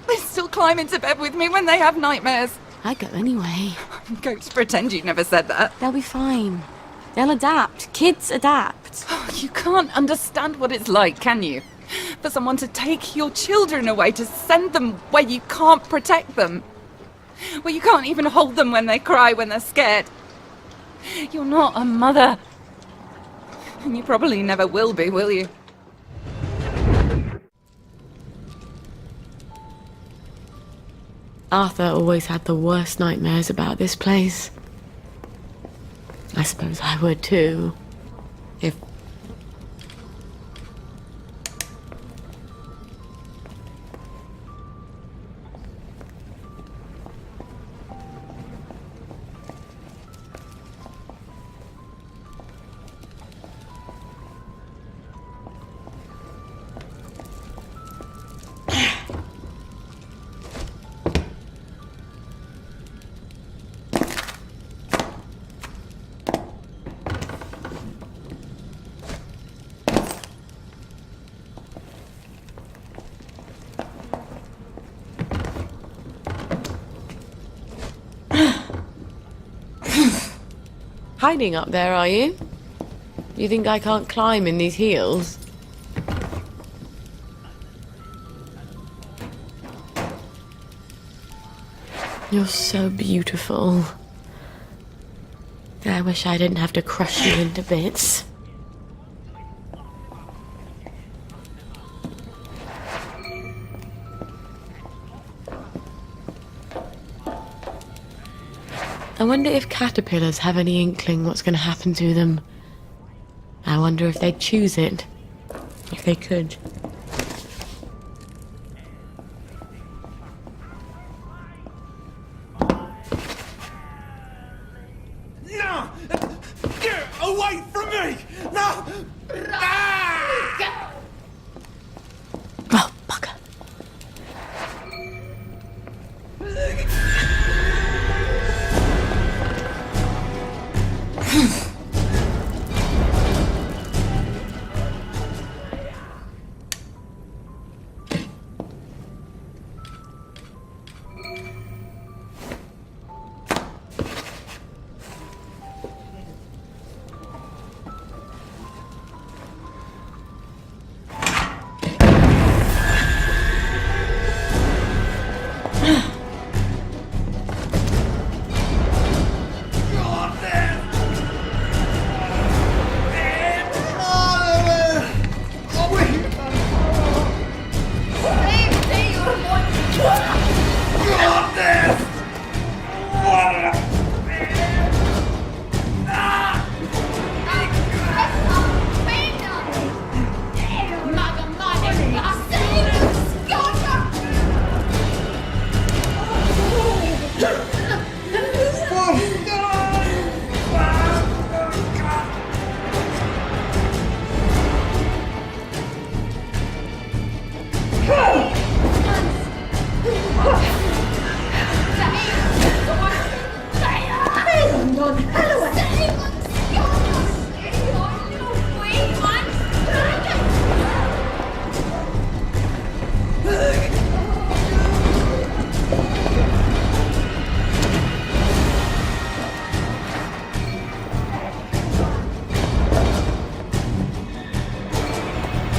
They still climb into bed with me when they have nightmares. I'd go anyway. I'm going to pretend you never said that. They'll be fine. They'll adapt. Kids adapt. Oh, you can't understand what it's like, can you? For someone to take your children away, to send them where you can't protect them. Where you can't even hold them when they cry, when they're scared. You're not a mother. And you probably never will be, will you? Arthur always had the worst nightmares about this place. I suppose I would too. If... Hiding up there, are you? You think I can't climb in these heels? You're so beautiful. I wish I didn't have to crush you into bits. I wonder if caterpillars have any inkling what's going to happen to them. I wonder if they'd choose it. If they could. No! Get away from me! No! Oh, bugger.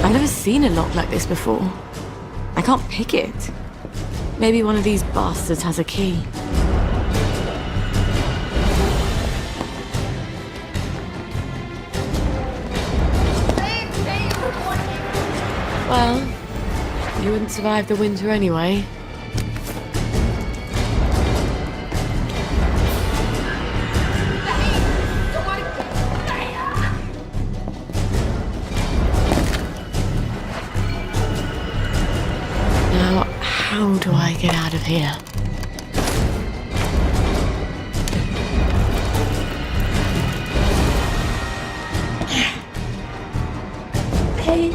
I've never seen a lock like this before. I can't pick it. Maybe one of these bastards has a key. Well, you wouldn't survive the winter anyway. Now, how do I get out of here? Hey.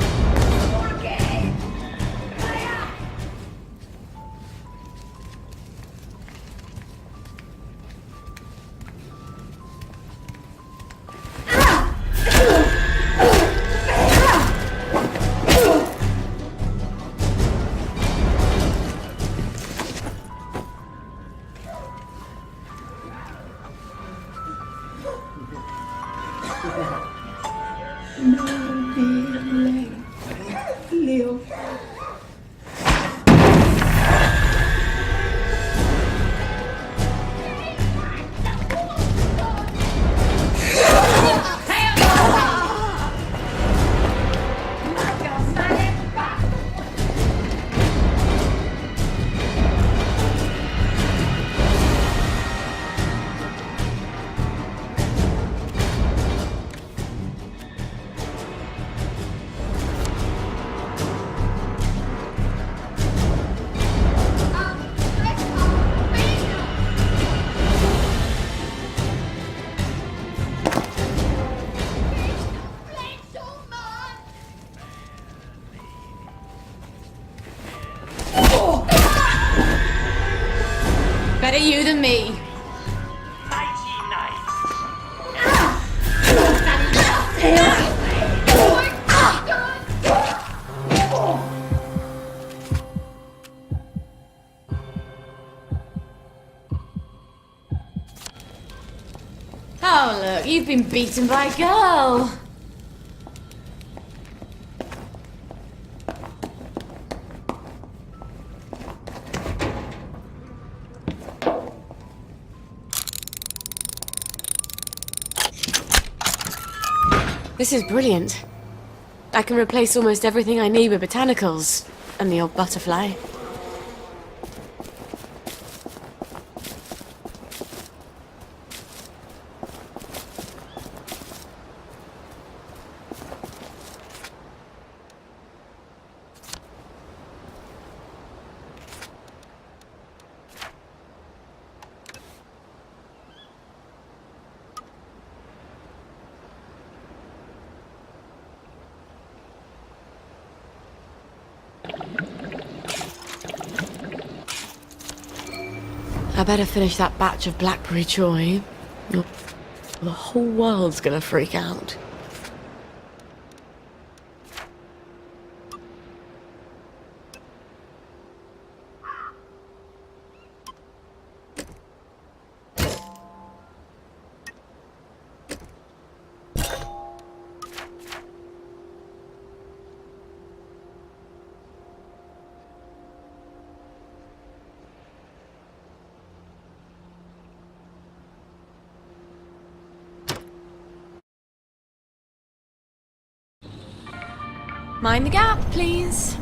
Better you than me. Oh, look, you've been beaten by a girl. This is brilliant. I can replace almost everything I need with botanicals, and the old butterfly. I better finish that batch of blackberry joy. The whole world's gonna freak out. Mind the gap, please.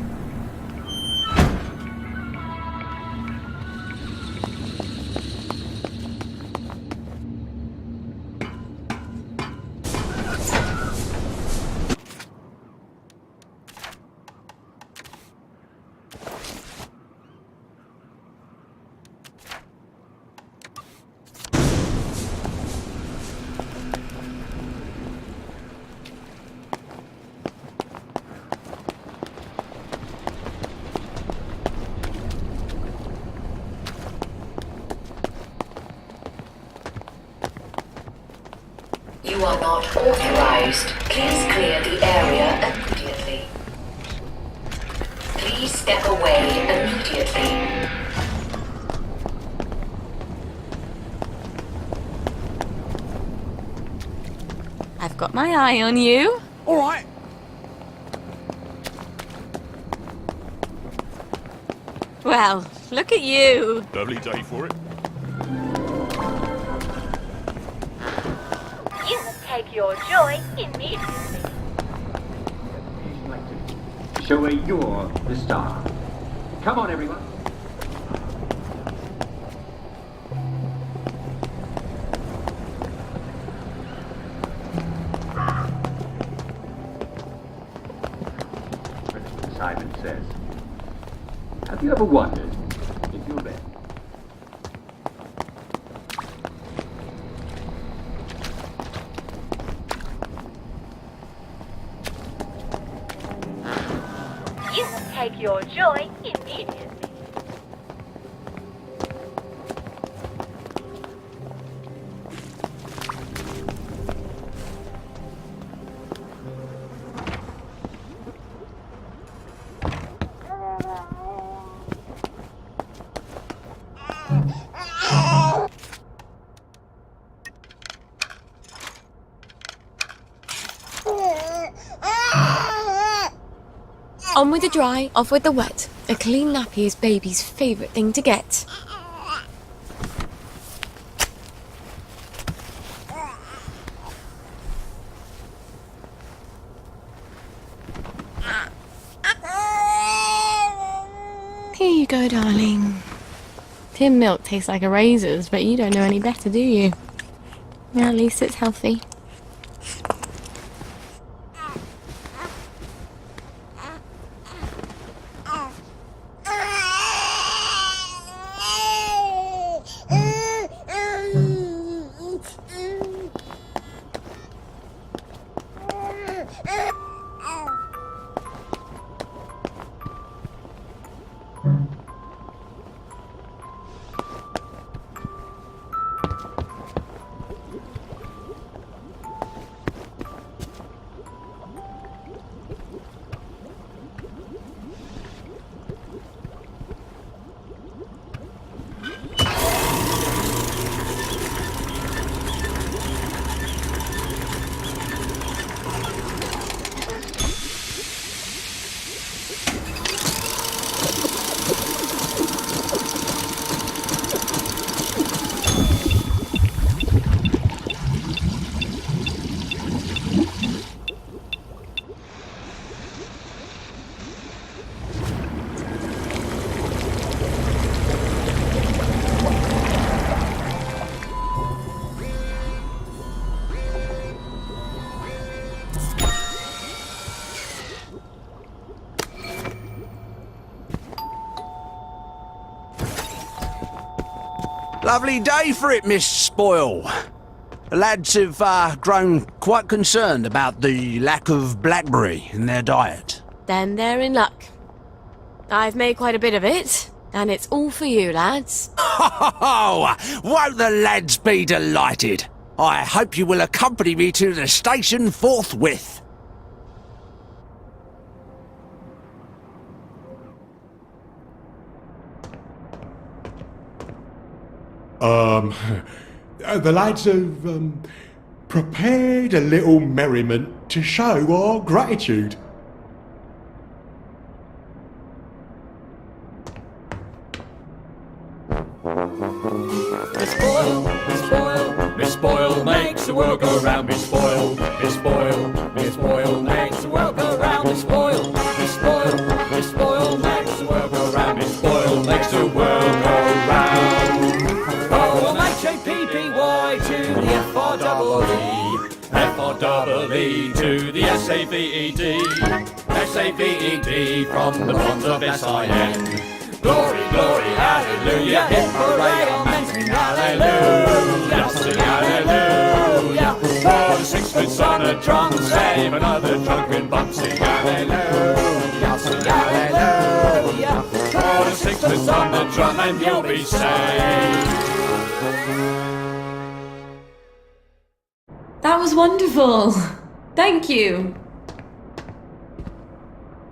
You are not authorized. Please clear the area immediately. Please step away immediately. I've got my eye on you. All right. Well, look at you. Lovely day for it. You must take your joy immediately. So you're the star. Come on, everyone. Simon says, have you ever wondered if you're ready? You must take your joy immediately. On with the dry, off with the wet. A clean nappy is baby's favourite thing to get. Here you go, darling. Tin milk tastes like a razor's, but you don't know any better, do you? Well, at least it's healthy. Lovely day for it, Miss Spoil. The lads have grown quite concerned about the lack of blackberry in their diet. Then they're in luck. I've made quite a bit of it, and it's all for you, lads. Oh, won't the lads be delighted? I hope you will accompany me to the station forthwith. The lads have prepared a little merriment to show our gratitude. Miss Spoil makes the world go round. Miss Spoil, Miss Spoil, Miss Spoil makes the world go round. Miss Spoil, Miss Spoil, Miss Spoil makes the world go round. Miss Spoil makes the world go round. Oh, M-H-A-P-P-Y to the F-R-E-E, F-R-E-E to the S-A-V-E-D, S-A-V-E-D from the bonds of S-I-N. Glory, glory, hallelujah, hip hooray, amen, sing hallelujah, sing hallelujah. For the sixpence on a drum, save another drunken bum, sing hallelujah, sing hallelujah. For the sixpence on the drum and you'll be saved. That was wonderful. Thank you.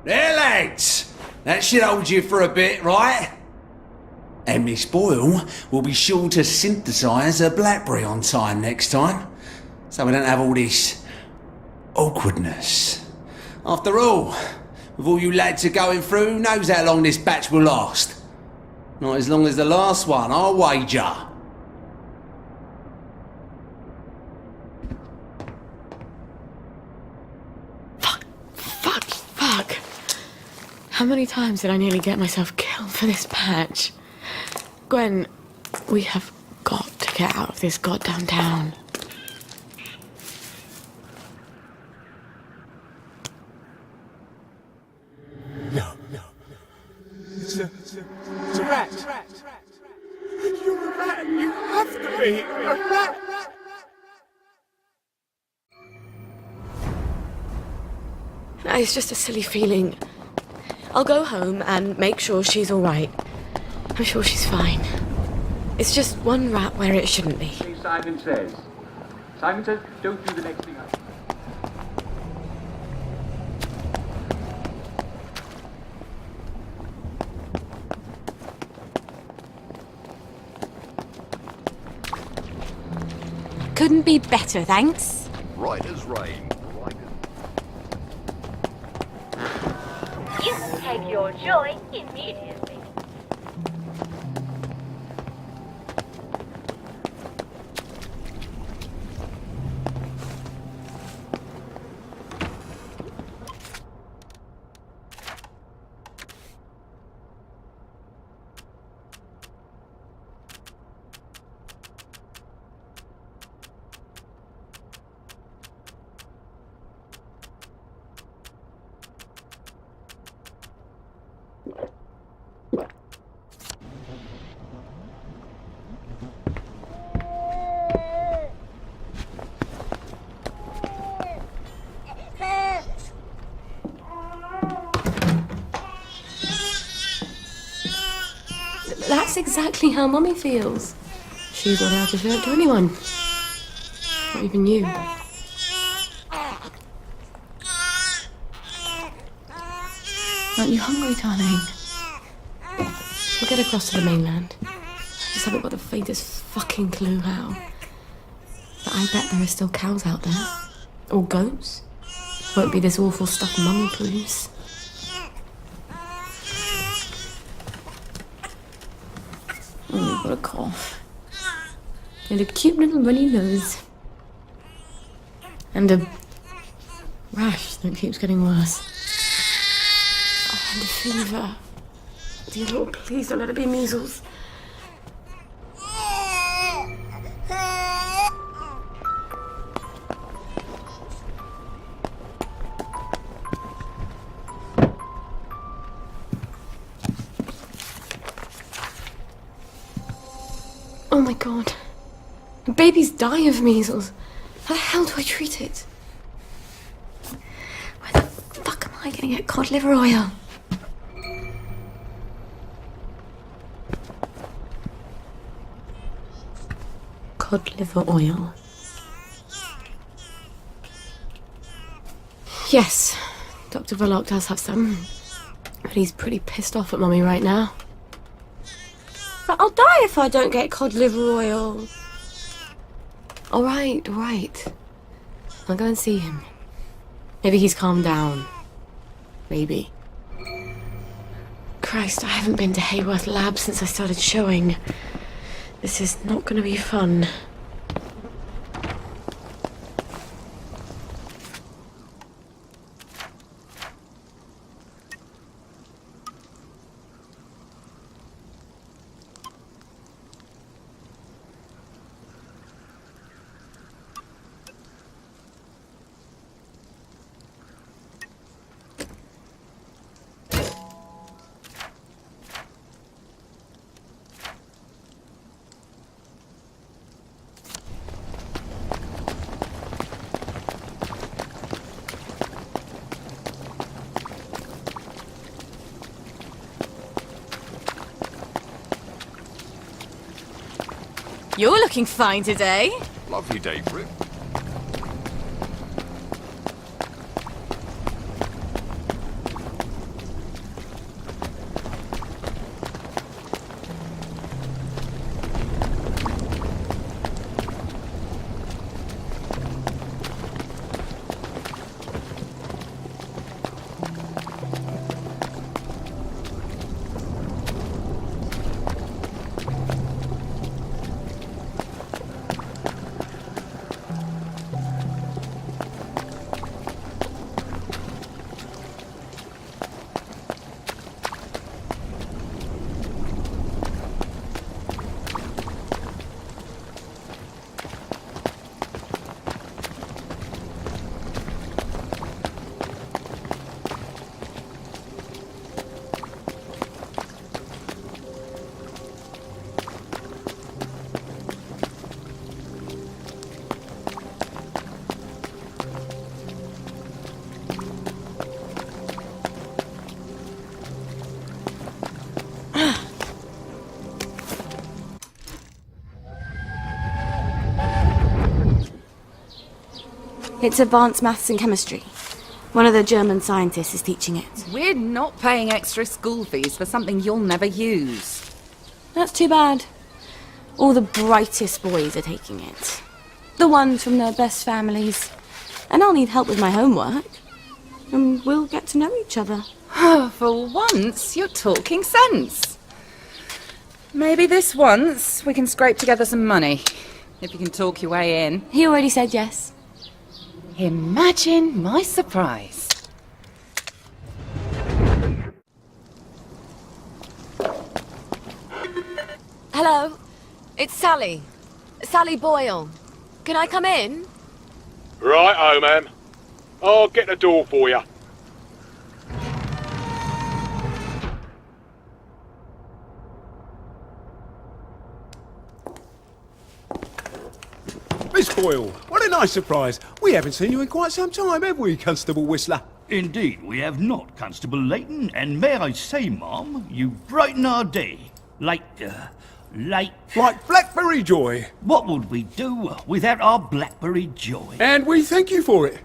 There, lads. That should hold you for a bit, right? And Miss Boyle will be sure to synthesise a blackberry on time next time, so we don't have all this awkwardness. After all, with all you lads are going through, who knows how long this batch will last? Not as long as the last one, I'll wager. Fuck. How many times did I nearly get myself killed for this patch? Gwen, we have got to get out of this goddamn town. No. It's a rat. You're a rat. You have to be a rat. No, it's just a silly feeling. I'll go home and make sure she's all right. I'm sure she's fine. It's just one rat where it shouldn't be. Simon says, don't do the next thing I... Couldn't be better, thanks. Right as rain. You can take your joy immediately. That's exactly how Mummy feels. She's not allowed to show it to anyone. Not even you. Aren't you hungry, darling? We'll get across to the mainland. Just haven't got the faintest fucking clue how. But I bet there are still cows out there. Or goats. Won't be this awful stuff Mummy proves. Oh, you've got a cough. And a cute little runny nose. And a rash that keeps getting worse. Oh, and a fever. Dear Lord, please don't let it be measles. Oh my god. Babies die of measles. How the hell do I treat it? Where the fuck am I going to get cod liver oil? Cod liver oil. Yes, Dr. Verloc does have some. But he's pretty pissed off at Mummy right now. But I'll die if I don't get cod liver oil. All right. I'll go and see him. Maybe he's calmed down. Maybe. Christ, I haven't been to Hayworth Lab since I started showing. This is not going to be fun. You're looking fine today. Lovely day for it. It's advanced maths and chemistry. One of the German scientists is teaching it. We're not paying extra school fees for something you'll never use. That's too bad. All the brightest boys are taking it. The ones from the best families. And I'll need help with my homework. And we'll get to know each other. For once, you're talking sense. Maybe this once we can scrape together some money. If you can talk your way in. He already said yes. Imagine my surprise. Hello, it's Sally. Sally Boyle. Can I come in? Right-o, ma'am. I'll get the door for you. Miss Boyle, what a nice surprise. We haven't seen you in quite some time, have we, Constable Whistler? Indeed, we have not, Constable Layton, and may I say, Ma'am, you brighten our day. Like Blackberry Joy. What would we do without our Blackberry Joy? And we thank you for it,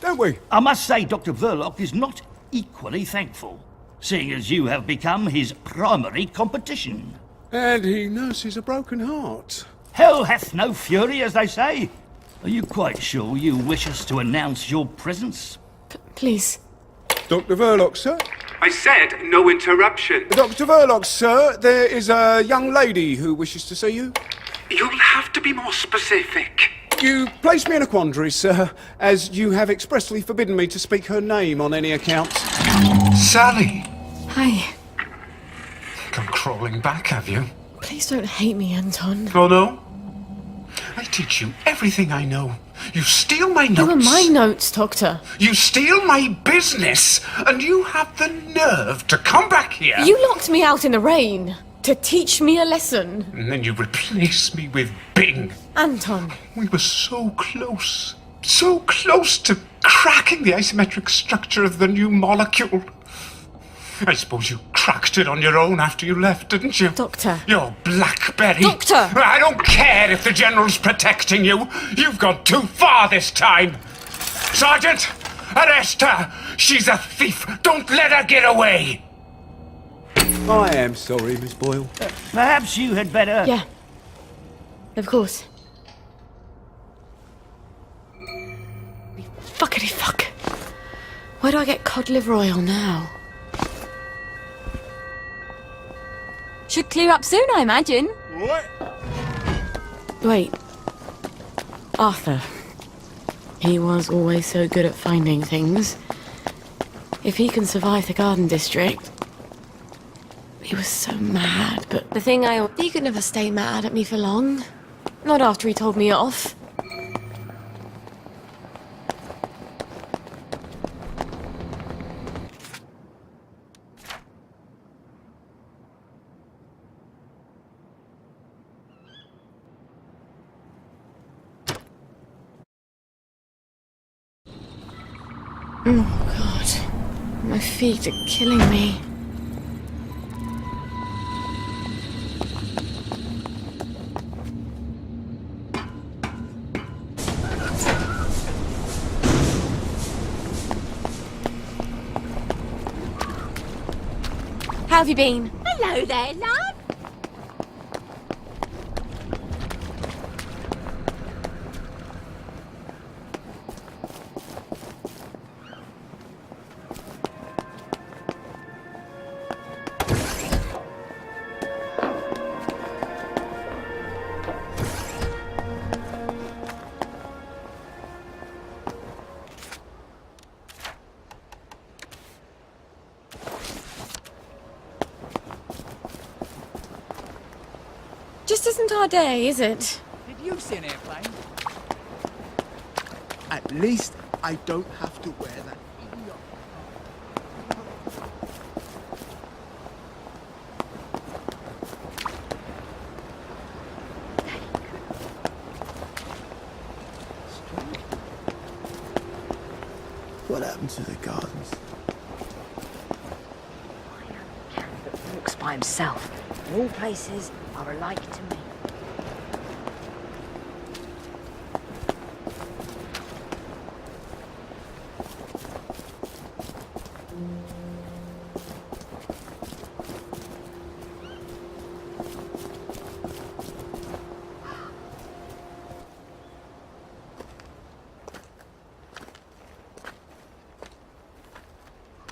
don't we? I must say Dr. Verloc is not equally thankful, seeing as you have become his primary competition. And he nurses a broken heart. Hell hath no fury, as they say. Are you quite sure you wish us to announce your presence? Please. Dr. Verloc, sir? I said no interruption. Dr. Verloc, sir, there is a young lady who wishes to see you. You'll have to be more specific. You place me in a quandary, sir, as you have expressly forbidden me to speak her name on any account. Sally! Hi. Come crawling back, have you? Please don't hate me, Anton. Oh, no? I teach you everything I know. You steal my notes. They were my notes, Doctor. You steal my business, and you have the nerve to come back here. You locked me out in the rain to teach me a lesson. And then you replace me with Bing. Anton. We were so close. So close to cracking the isometric structure of the new molecule. I suppose you cracked it on your own after you left, didn't you? Doctor. You're Blackberry. Doctor! I don't care if the General's protecting you. You've gone too far this time. Sergeant, arrest her. She's a thief. Don't let her get away. I am sorry, Miss Boyle. Perhaps you had better... Yeah. Of course. Fuckity fuck. Where do I get cod liver oil now? Should clear up soon, I imagine. What? Wait. Arthur. He was always so good at finding things. If he can survive the Garden District... He was so mad, but the thing he could never stay mad at me for long. Not after he told me off. Oh, God. My feet are killing me. How have you been? Hello there, love. Just isn't our day, is it? Did you see an airplane? At least I don't have to wear that. What happened to the gardens? That walks by himself. All places are alike to me.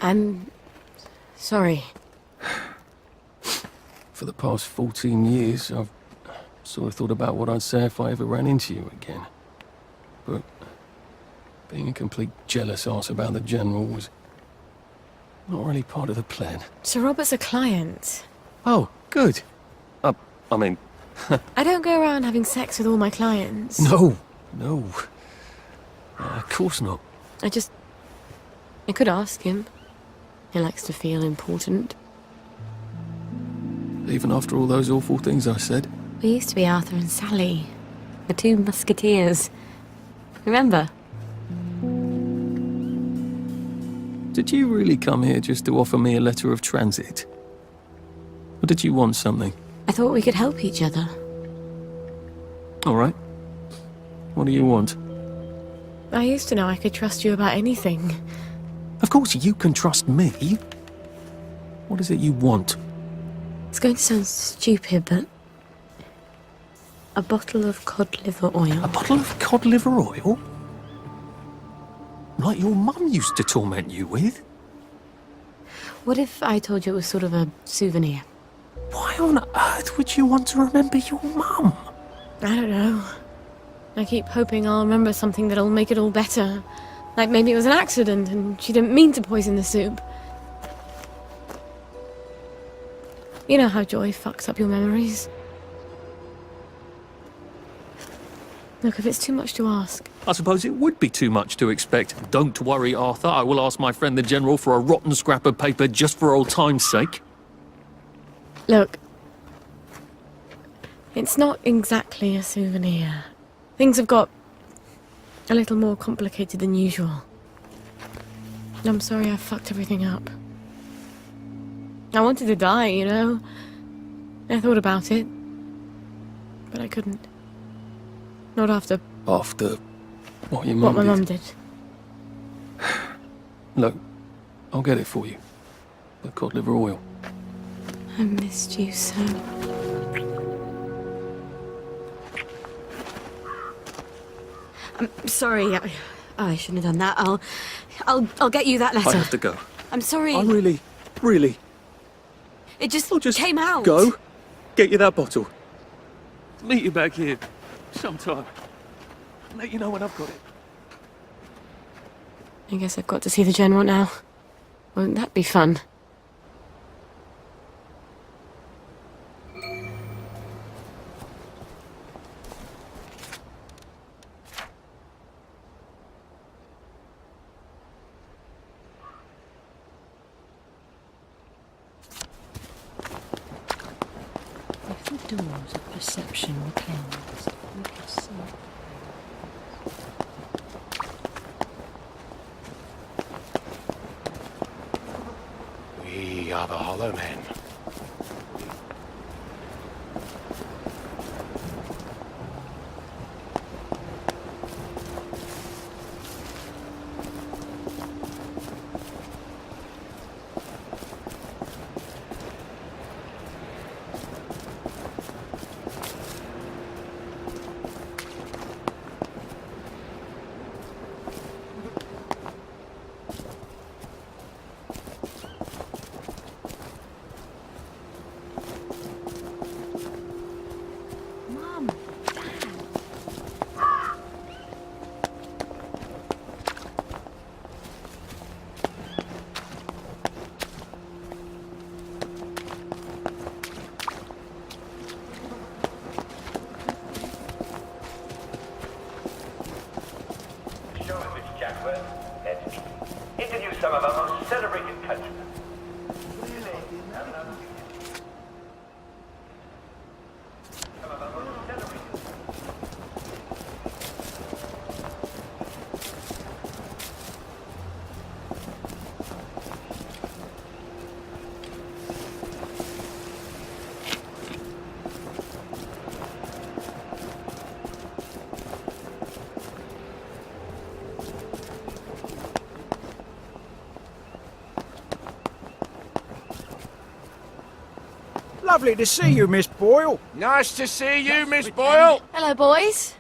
I'm sorry. For the past 14 years, I've sort of thought about what I'd say if I ever ran into you again. But being a complete jealous arse about the General was not really part of the plan. Sir Robert's a client. Oh, good. I mean... I don't go around having sex with all my clients. No. Of course not. I could ask him. He likes to feel important. Even after all those awful things I said. We used to be Arthur and Sally, the two musketeers. Remember? Did you really come here just to offer me a letter of transit? Or did you want something? I thought we could help each other. All right. What do you want? I used to know I could trust you about anything. Of course you can trust me. What is it you want? It's going to sound stupid, but... a bottle of cod liver oil. A bottle of cod liver oil? Like your mum used to torment you with? What if I told you it was sort of a souvenir? Why on earth would you want to remember your mum? I don't know. I keep hoping I'll remember something that'll make it all better. Like maybe it was an accident and she didn't mean to poison the soup. You know how joy fucks up your memories. Look, if it's too much to ask... I suppose it would be too much to expect. Don't worry, Arthur. I will ask my friend the General for a rotten scrap of paper just for old time's sake. Look, it's not exactly a souvenir. Things have got a little more complicated than usual. I'm sorry I fucked everything up. I wanted to die, you know. I thought about it, but I couldn't. Not after... After what your mum did. What my mum did. Look, I'll get it for you. The cod liver oil. I missed you so. I'm sorry. I shouldn't have done that. I'll get you that letter. I have to go. I'm sorry. I really. It just came out. Go. Get you that bottle. Meet you back here sometime. Let you know when I've got it. I guess I've got to see the General now. Won't that be fun? If the doors of perception were closed, we could see. We are the Hollow Men. Introduce some of our most celebrated countrymen. Lovely to see you, Miss Boyle. Nice to see you, Miss Boyle. Hello, boys.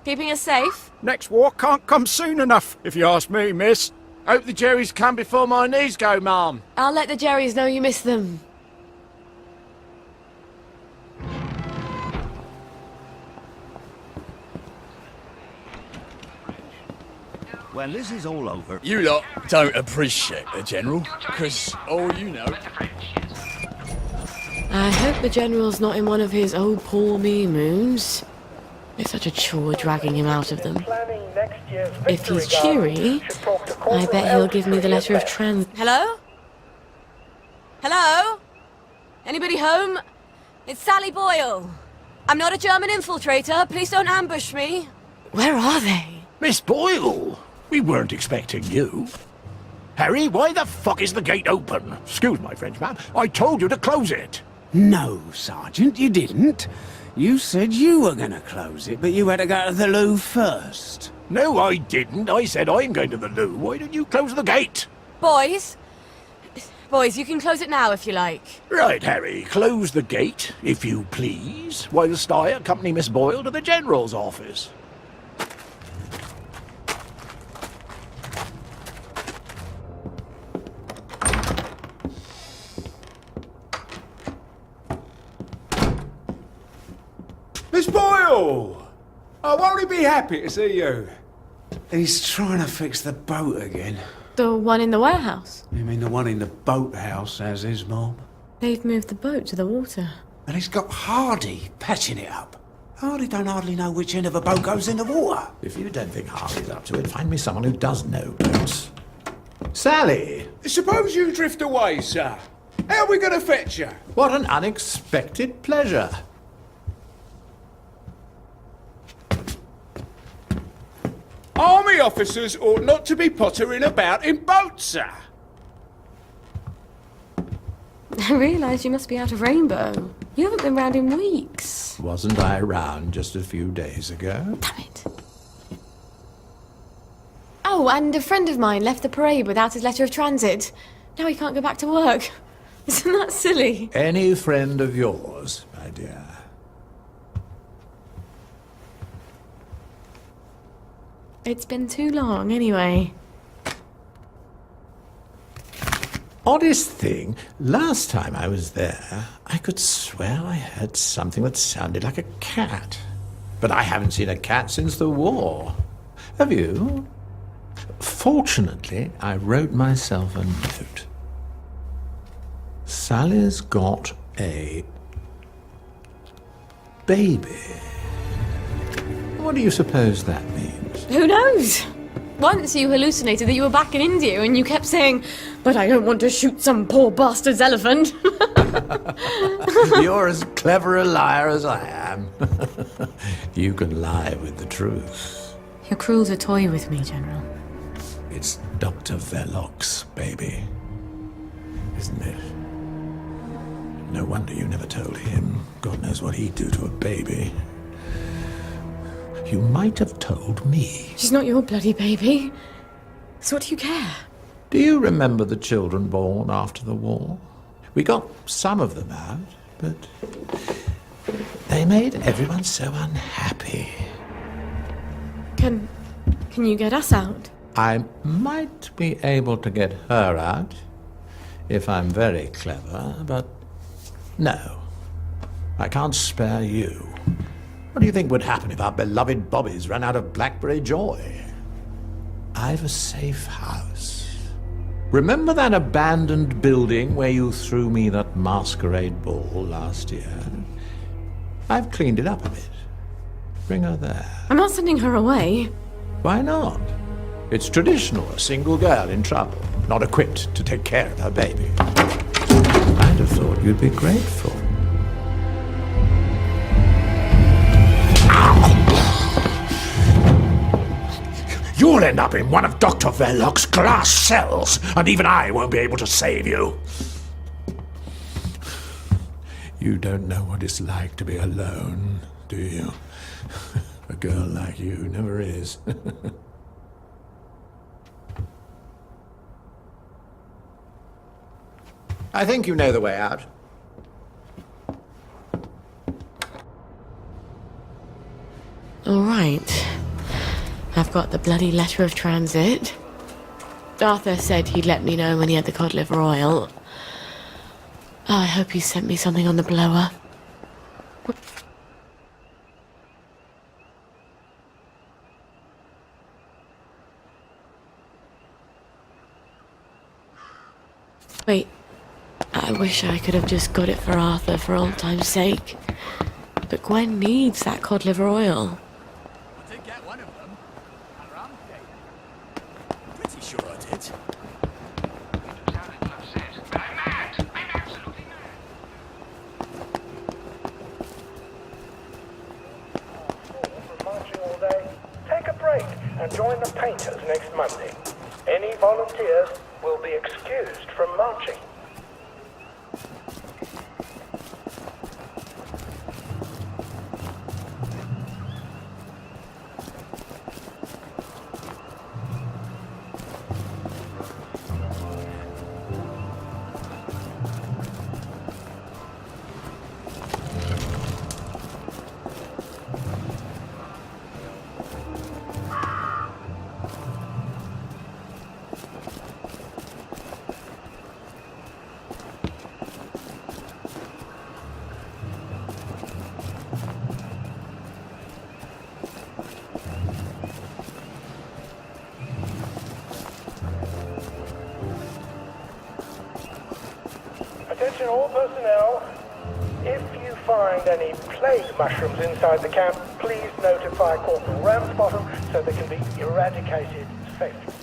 Keeping us safe? Next war can't come soon enough, if you ask me, miss. Hope the Jerrys come before my knees go, Mum. I'll let the Jerrys know you miss them. When this is all over... You lot don't appreciate the General, because all you know... I hope the General's not in one of his oh poor me moods. It's such a chore dragging him out of them. If he's cheery, I bet he'll give me the letter of trans... Hello? Hello? Anybody home? It's Sally Boyle. I'm not a German infiltrator. Please don't ambush me. Where are they? Miss Boyle, we weren't expecting you. Harry, why the fuck is the gate open? Excuse my French, ma'am. I told you to close it. No, Sergeant, you didn't. You said you were going to close it, but you had to go to the loo first. No, I didn't. I said I'm going to the loo. Why didn't you close the gate? Boys, you can close it now if you like. Right, Harry, close the gate, if you please, whilst I accompany Miss Boyle to the General's office. Miss Boyle! Oh, won't he be happy to see you? He's trying to fix the boat again. The one in the warehouse? You mean the one in the boathouse, as his mom? They've moved the boat to the water. And he's got Hardy patching it up. Hardy don't hardly know which end of a boat goes in the water. If you don't think Hardy's up to it, find me someone who does know boats. Sally! Suppose you drift away, sir. How are we going to fetch you? What an unexpected pleasure. Army officers ought not to be pottering about in boats, sir. I realise you must be out of Rainbow. You haven't been round in weeks. Wasn't I around just a few days ago? Damn it. Oh, and a friend of mine left the parade without his letter of transit. Now he can't go back to work. Isn't that silly? Any friend of yours, my dear. It's been too long, anyway. Oddest thing, last time I was there, I could swear I heard something that sounded like a cat. But I haven't seen a cat since the war. Have you? Fortunately, I wrote myself a note. Sally's got a baby. What do you suppose that means? Who knows? Once you hallucinated that you were back in India and you kept saying, "But I don't want to shoot some poor bastard's elephant." You're as clever a liar as I am. You can lie with the truth. You're cruel to toy with me, General. It's Dr. Verloc's baby, isn't it? No wonder you never told him. God knows what he'd do to a baby. You might have told me. She's not your bloody baby. So what do you care? Do you remember the children born after the war? We got some of them out, but they made everyone so unhappy. Can you get us out? I might be able to get her out, if I'm very clever, but no. I can't spare you. What do you think would happen if our beloved Bobbies ran out of blackberry joy? I've a safe house. Remember that abandoned building where you threw me that masquerade ball last year? I've cleaned it up a bit. Bring her there. I'm not sending her away. Why not? It's traditional, a single girl in trouble, not equipped to take care of her baby. I'd have thought you'd be grateful. You'll end up in one of Dr. Verloc's glass cells, and even I won't be able to save you. You don't know what it's like to be alone, do you? A girl like you never is. I think you know the way out. All right. I've got the bloody letter of transit. Arthur said he'd let me know when he had the cod liver oil. Oh, I hope he sent me something on the blower. Wait, I wish I could have just got it for Arthur for old time's sake. But Gwen needs that cod liver oil. I did get one of them. A rum cake. Pretty sure I did. Take a break and join the painters next Monday. Any volunteers will be excused from marching. Attention all personnel. If you find any plague mushrooms inside the camp, please notify Corporal Ramsbottom so they can be eradicated safely.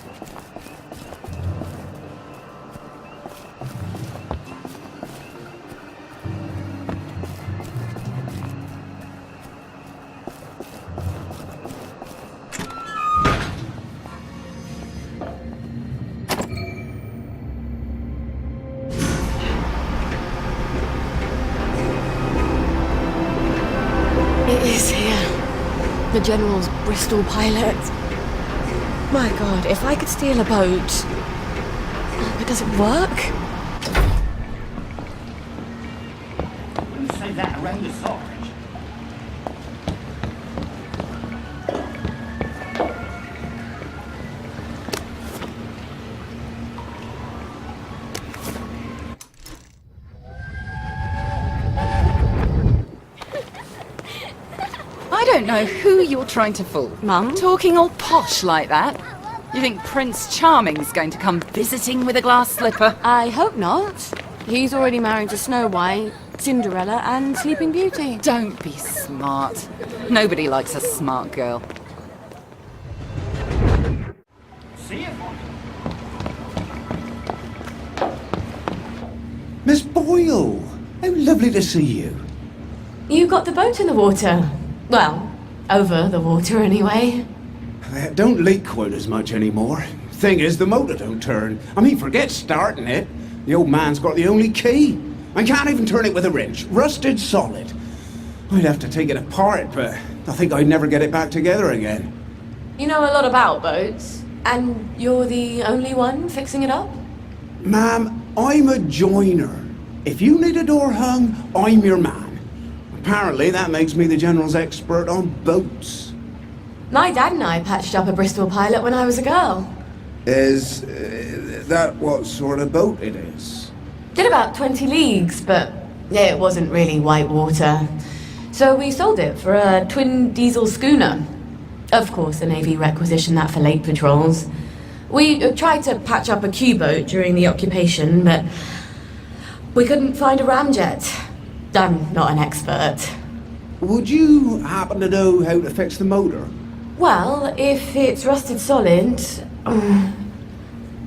It is here. The General's Bristol pilot. My God, if I could steal a boat. But does it work? Wouldn't say that around the Sarge. I don't know who you're trying to fool. Mum? Talking all posh like that. You think Prince Charming's going to come visiting with a glass slipper? I hope not. He's already married to Snow White, Cinderella, and Sleeping Beauty. Don't be smart. Nobody likes a smart girl. See you. Miss Boyle! How lovely to see you. You got the boat in the water. Well, over the water anyway. It don't leak quite as much anymore. Thing is, the motor don't turn. I mean, forget starting it. The old man's got the only key. I can't even turn it with a wrench. Rusted solid. I'd have to take it apart, but I think I'd never get it back together again. You know a lot about boats, and you're the only one fixing it up? Ma'am, I'm a joiner. If you need a door hung, I'm your man. Apparently, that makes me the General's expert on boats. My dad and I patched up a Bristol pilot when I was a girl. Is that what sort of boat it is? Did about 20 leagues, but it wasn't really white water. So we sold it for a twin diesel schooner. Of course, the Navy requisitioned that for lake patrols. We tried to patch up a Q-boat during the occupation, but we couldn't find a ramjet. I'm not an expert. Would you happen to know how to fix the motor? Well, if it's rusted solid,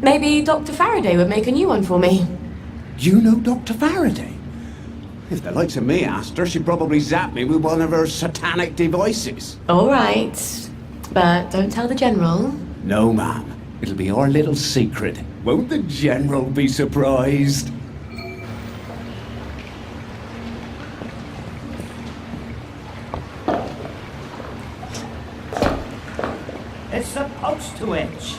maybe Dr. Faraday would make a new one for me. You know Dr. Faraday? If the likes of me asked her, she'd probably zap me with one of her satanic devices. All right, but don't tell the General. No, ma'am. It'll be our little secret. Won't the General be surprised? It's supposed to edge.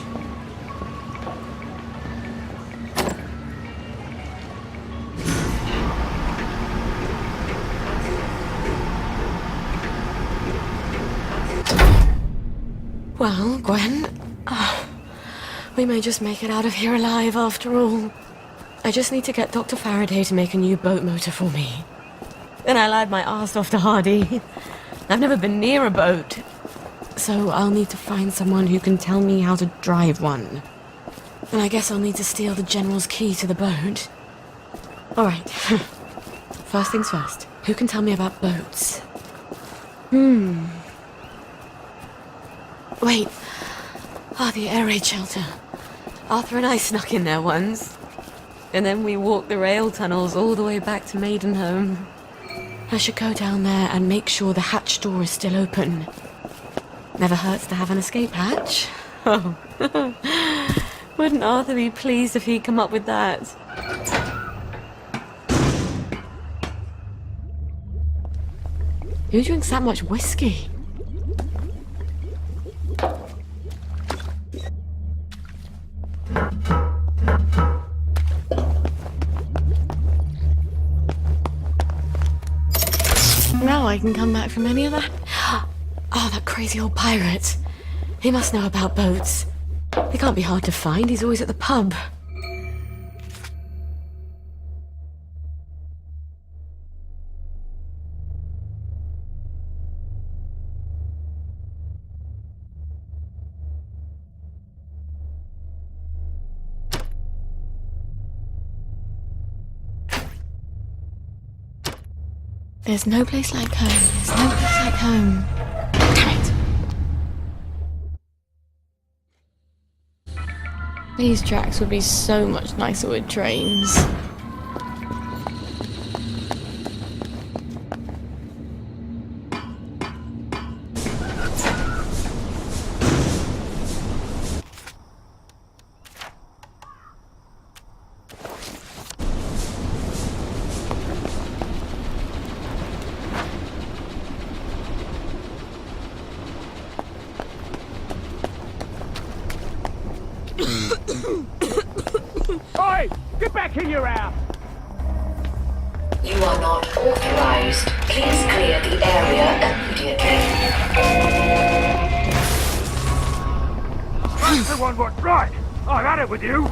Well, Gwen, We may just make it out of here alive after all. I just need to get Dr. Faraday to make a new boat motor for me. Then I'll add my arse off to Hardy. I've never been near a boat, so I'll need to find someone who can tell me how to drive one. And I guess I'll need to steal the General's key to the boat. Alright. First things first. Who can tell me about boats? Wait. The air raid shelter. Arthur and I snuck in there once. And then we walked the rail tunnels all the way back to Maidenhome. I should go down there and make sure the hatch door is still open. Never hurts to have an escape hatch. Oh. Wouldn't Arthur be pleased if he'd come up with that? Who drinks that much whiskey? Now I can come back from any of that. Oh, that crazy old pirate. He must know about boats. They can't be hard to find. He's always at the pub. There's no place like home. There's no place like home. Damn it. These tracks would be so much nicer with trains. Oi! Get back in your house! You are not authorized. Please clear the area immediately. Everyone was right! I've had it with you!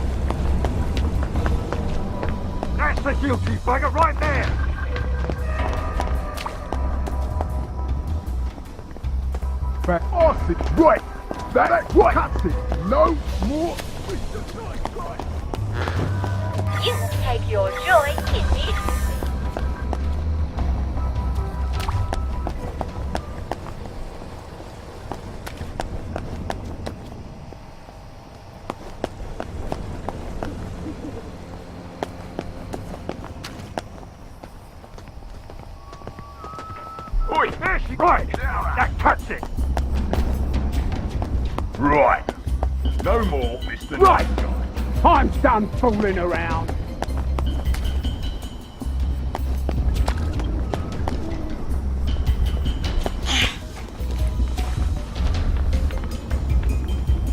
That's the guilty bugger right there! That arse is right! That's right! Cuts it! No more! You take your joy in it. Oi, there she right! That cuts it! Right. No more, Mr. Right. Nice Guy. I'm done fooling around.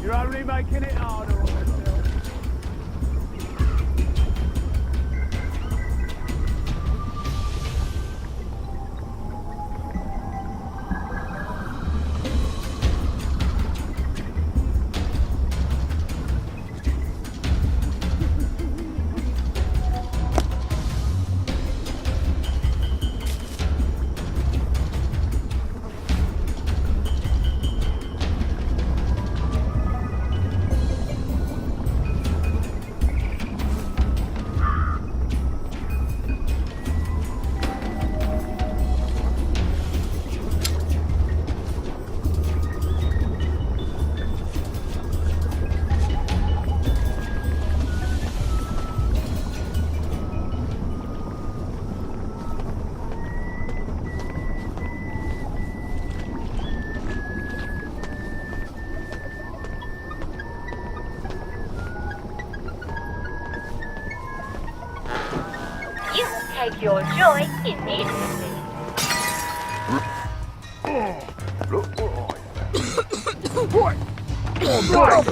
You're only making it harder on yourself. Take your joy in it. Right.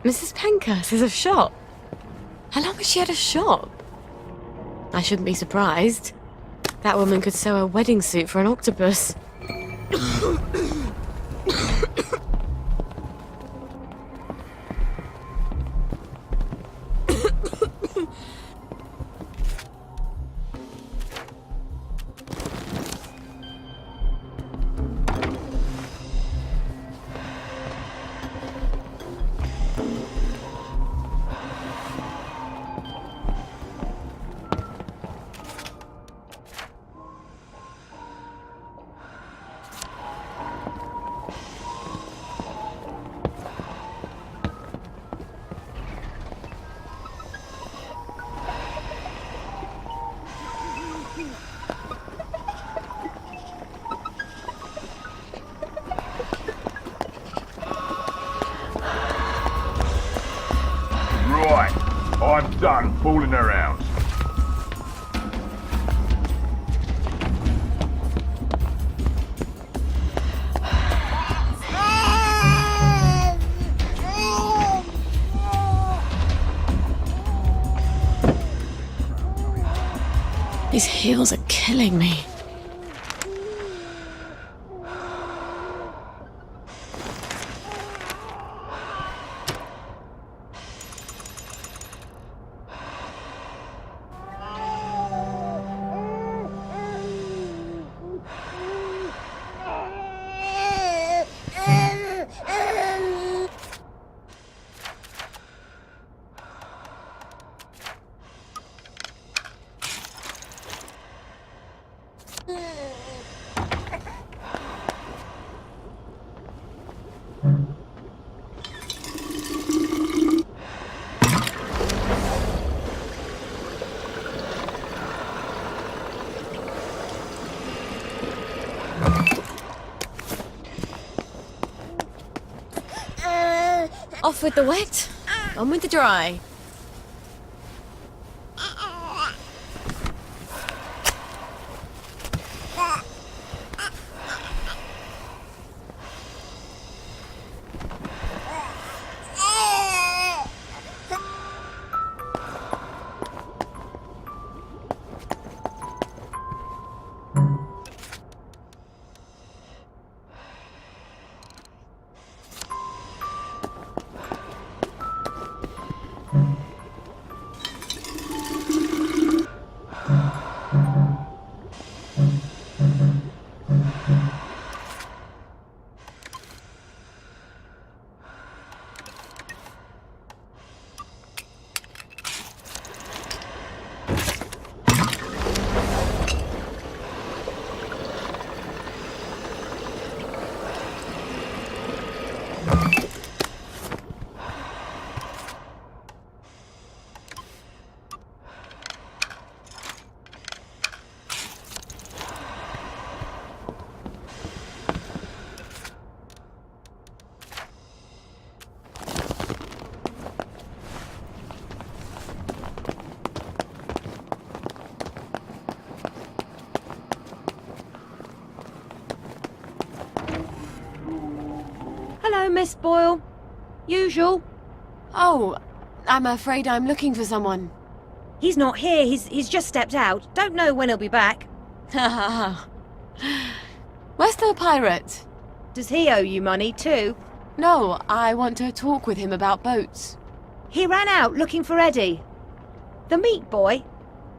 Mrs. Penkhurst has a shop. How long has she had a shop? I shouldn't be surprised. That woman could sew a wedding suit for an octopus. Right, I'm done fooling around. These heels are killing me. Off with the wet, on with the dry. Hello, Miss Boyle. Usual. Oh, I'm afraid I'm looking for someone. He's not here. He's just stepped out. Don't know when he'll be back. Where's the pirate? Does he owe you money too? No, I want to talk with him about boats. He ran out looking for Eddie. The meat boy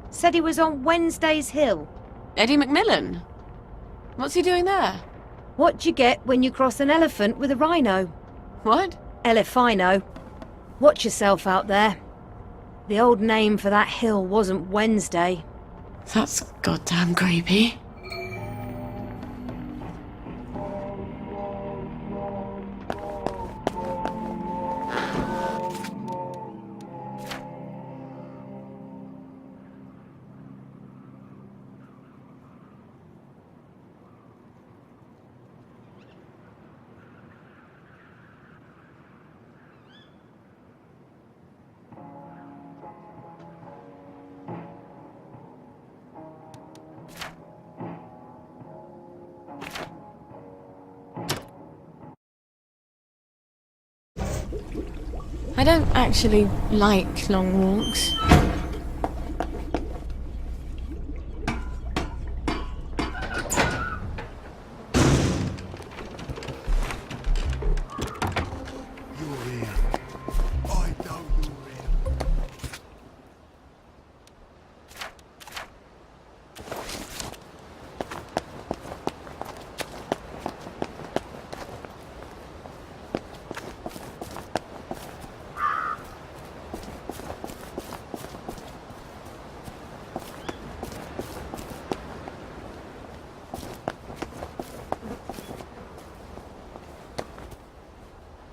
said he was on Wednesday's Hill. Eddie McMillan? What's he doing there? What do you get when you cross an elephant with a rhino? What? Elephino. Watch yourself out there. The old name for that hill wasn't Wednesday. That's goddamn creepy. I don't actually like long walks.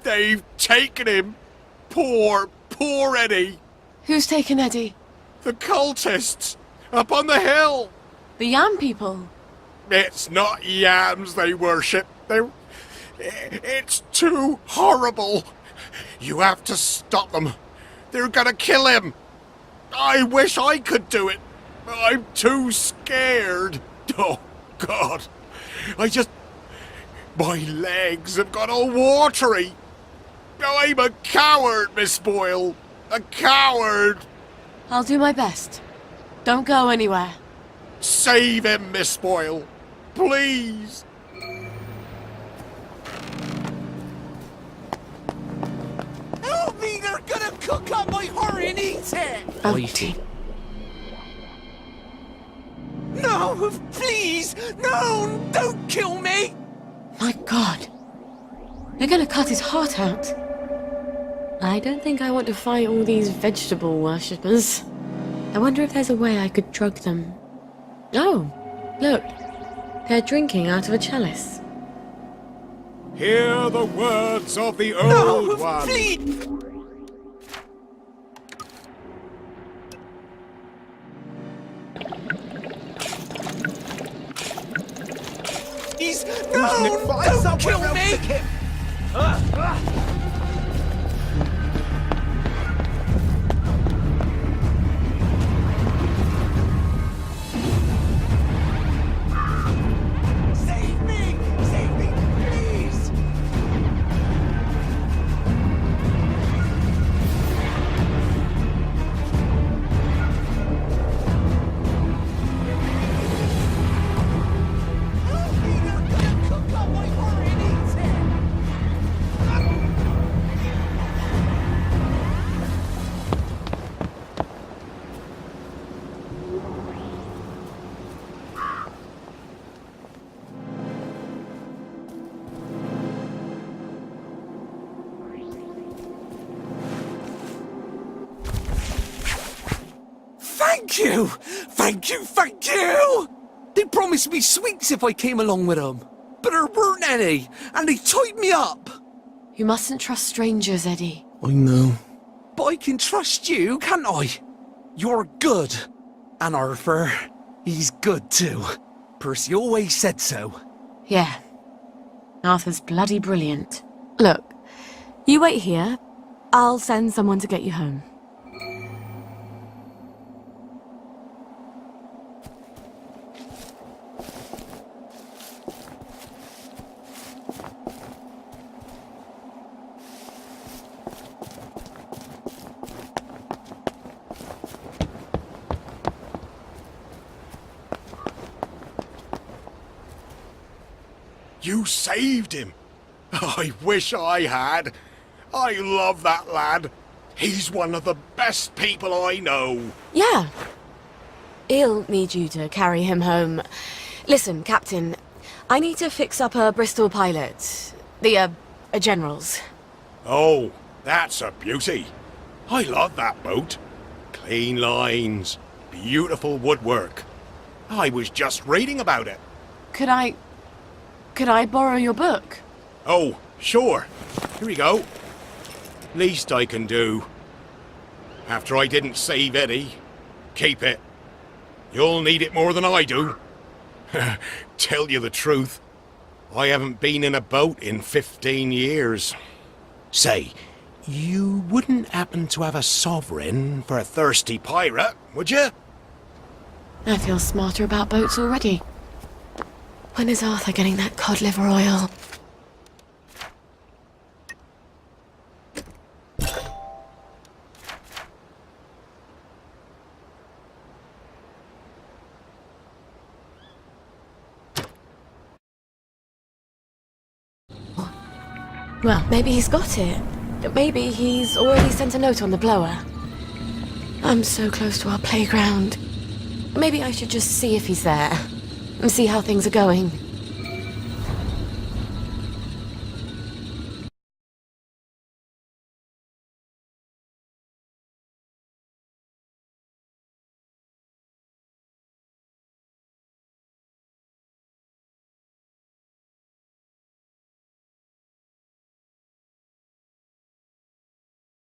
They've taken him. Poor Eddie. Who's taken Eddie? The cultists up on the hill. The Yam people? It's not yams they worship. It's too horrible. You have to stop them. They're gonna kill him. I wish I could do it. I'm too scared. Oh, God. My legs have got all watery. I'm a coward, Miss Boyle. A coward. I'll do my best. Don't go anywhere. Save him, Miss Boyle. Please. Help me! They're gonna cook up my horror and eat it! Waiting. No, please! No! Don't kill me! My God. They're gonna cut his heart out. I don't think I want to fight all these vegetable worshippers. I wonder if there's a way I could drug them. Oh, look. They're drinking out of a chalice. Hear the words of the old one. Please! No! Don't kill me! Save me! Save me, please! Thank you! Thank you, thank you! They promised me sweets if I came along with them. But there weren't any, and they tied me up. You mustn't trust strangers, Eddie. I know. But I can trust you, can't I? You're good. And Arthur, he's good too. Percy always said so. Yeah. Arthur's bloody brilliant. Look, you wait here. I'll send someone to get you home. You saved him. I wish I had. I love that lad. He's one of the best people I know. Yeah. He'll need you to carry him home. Listen, Captain, I need to fix up a Bristol pilot. The, General's. Oh, that's a beauty. I love that boat. Clean lines, beautiful woodwork. I was just reading about it. Could I borrow your book? Oh, sure. Here we go. Least I can do. After I didn't save Eddie, keep it. You'll need it more than I do. Tell you the truth, I haven't been in a boat in 15 years. Say, you wouldn't happen to have a sovereign for a thirsty pirate, would you? I feel smarter about boats already. When is Arthur getting that cod liver oil? Well, maybe he's got it. Maybe he's already sent a note on the blower. I'm so close to our playground. Maybe I should just see if he's there and see how things are going.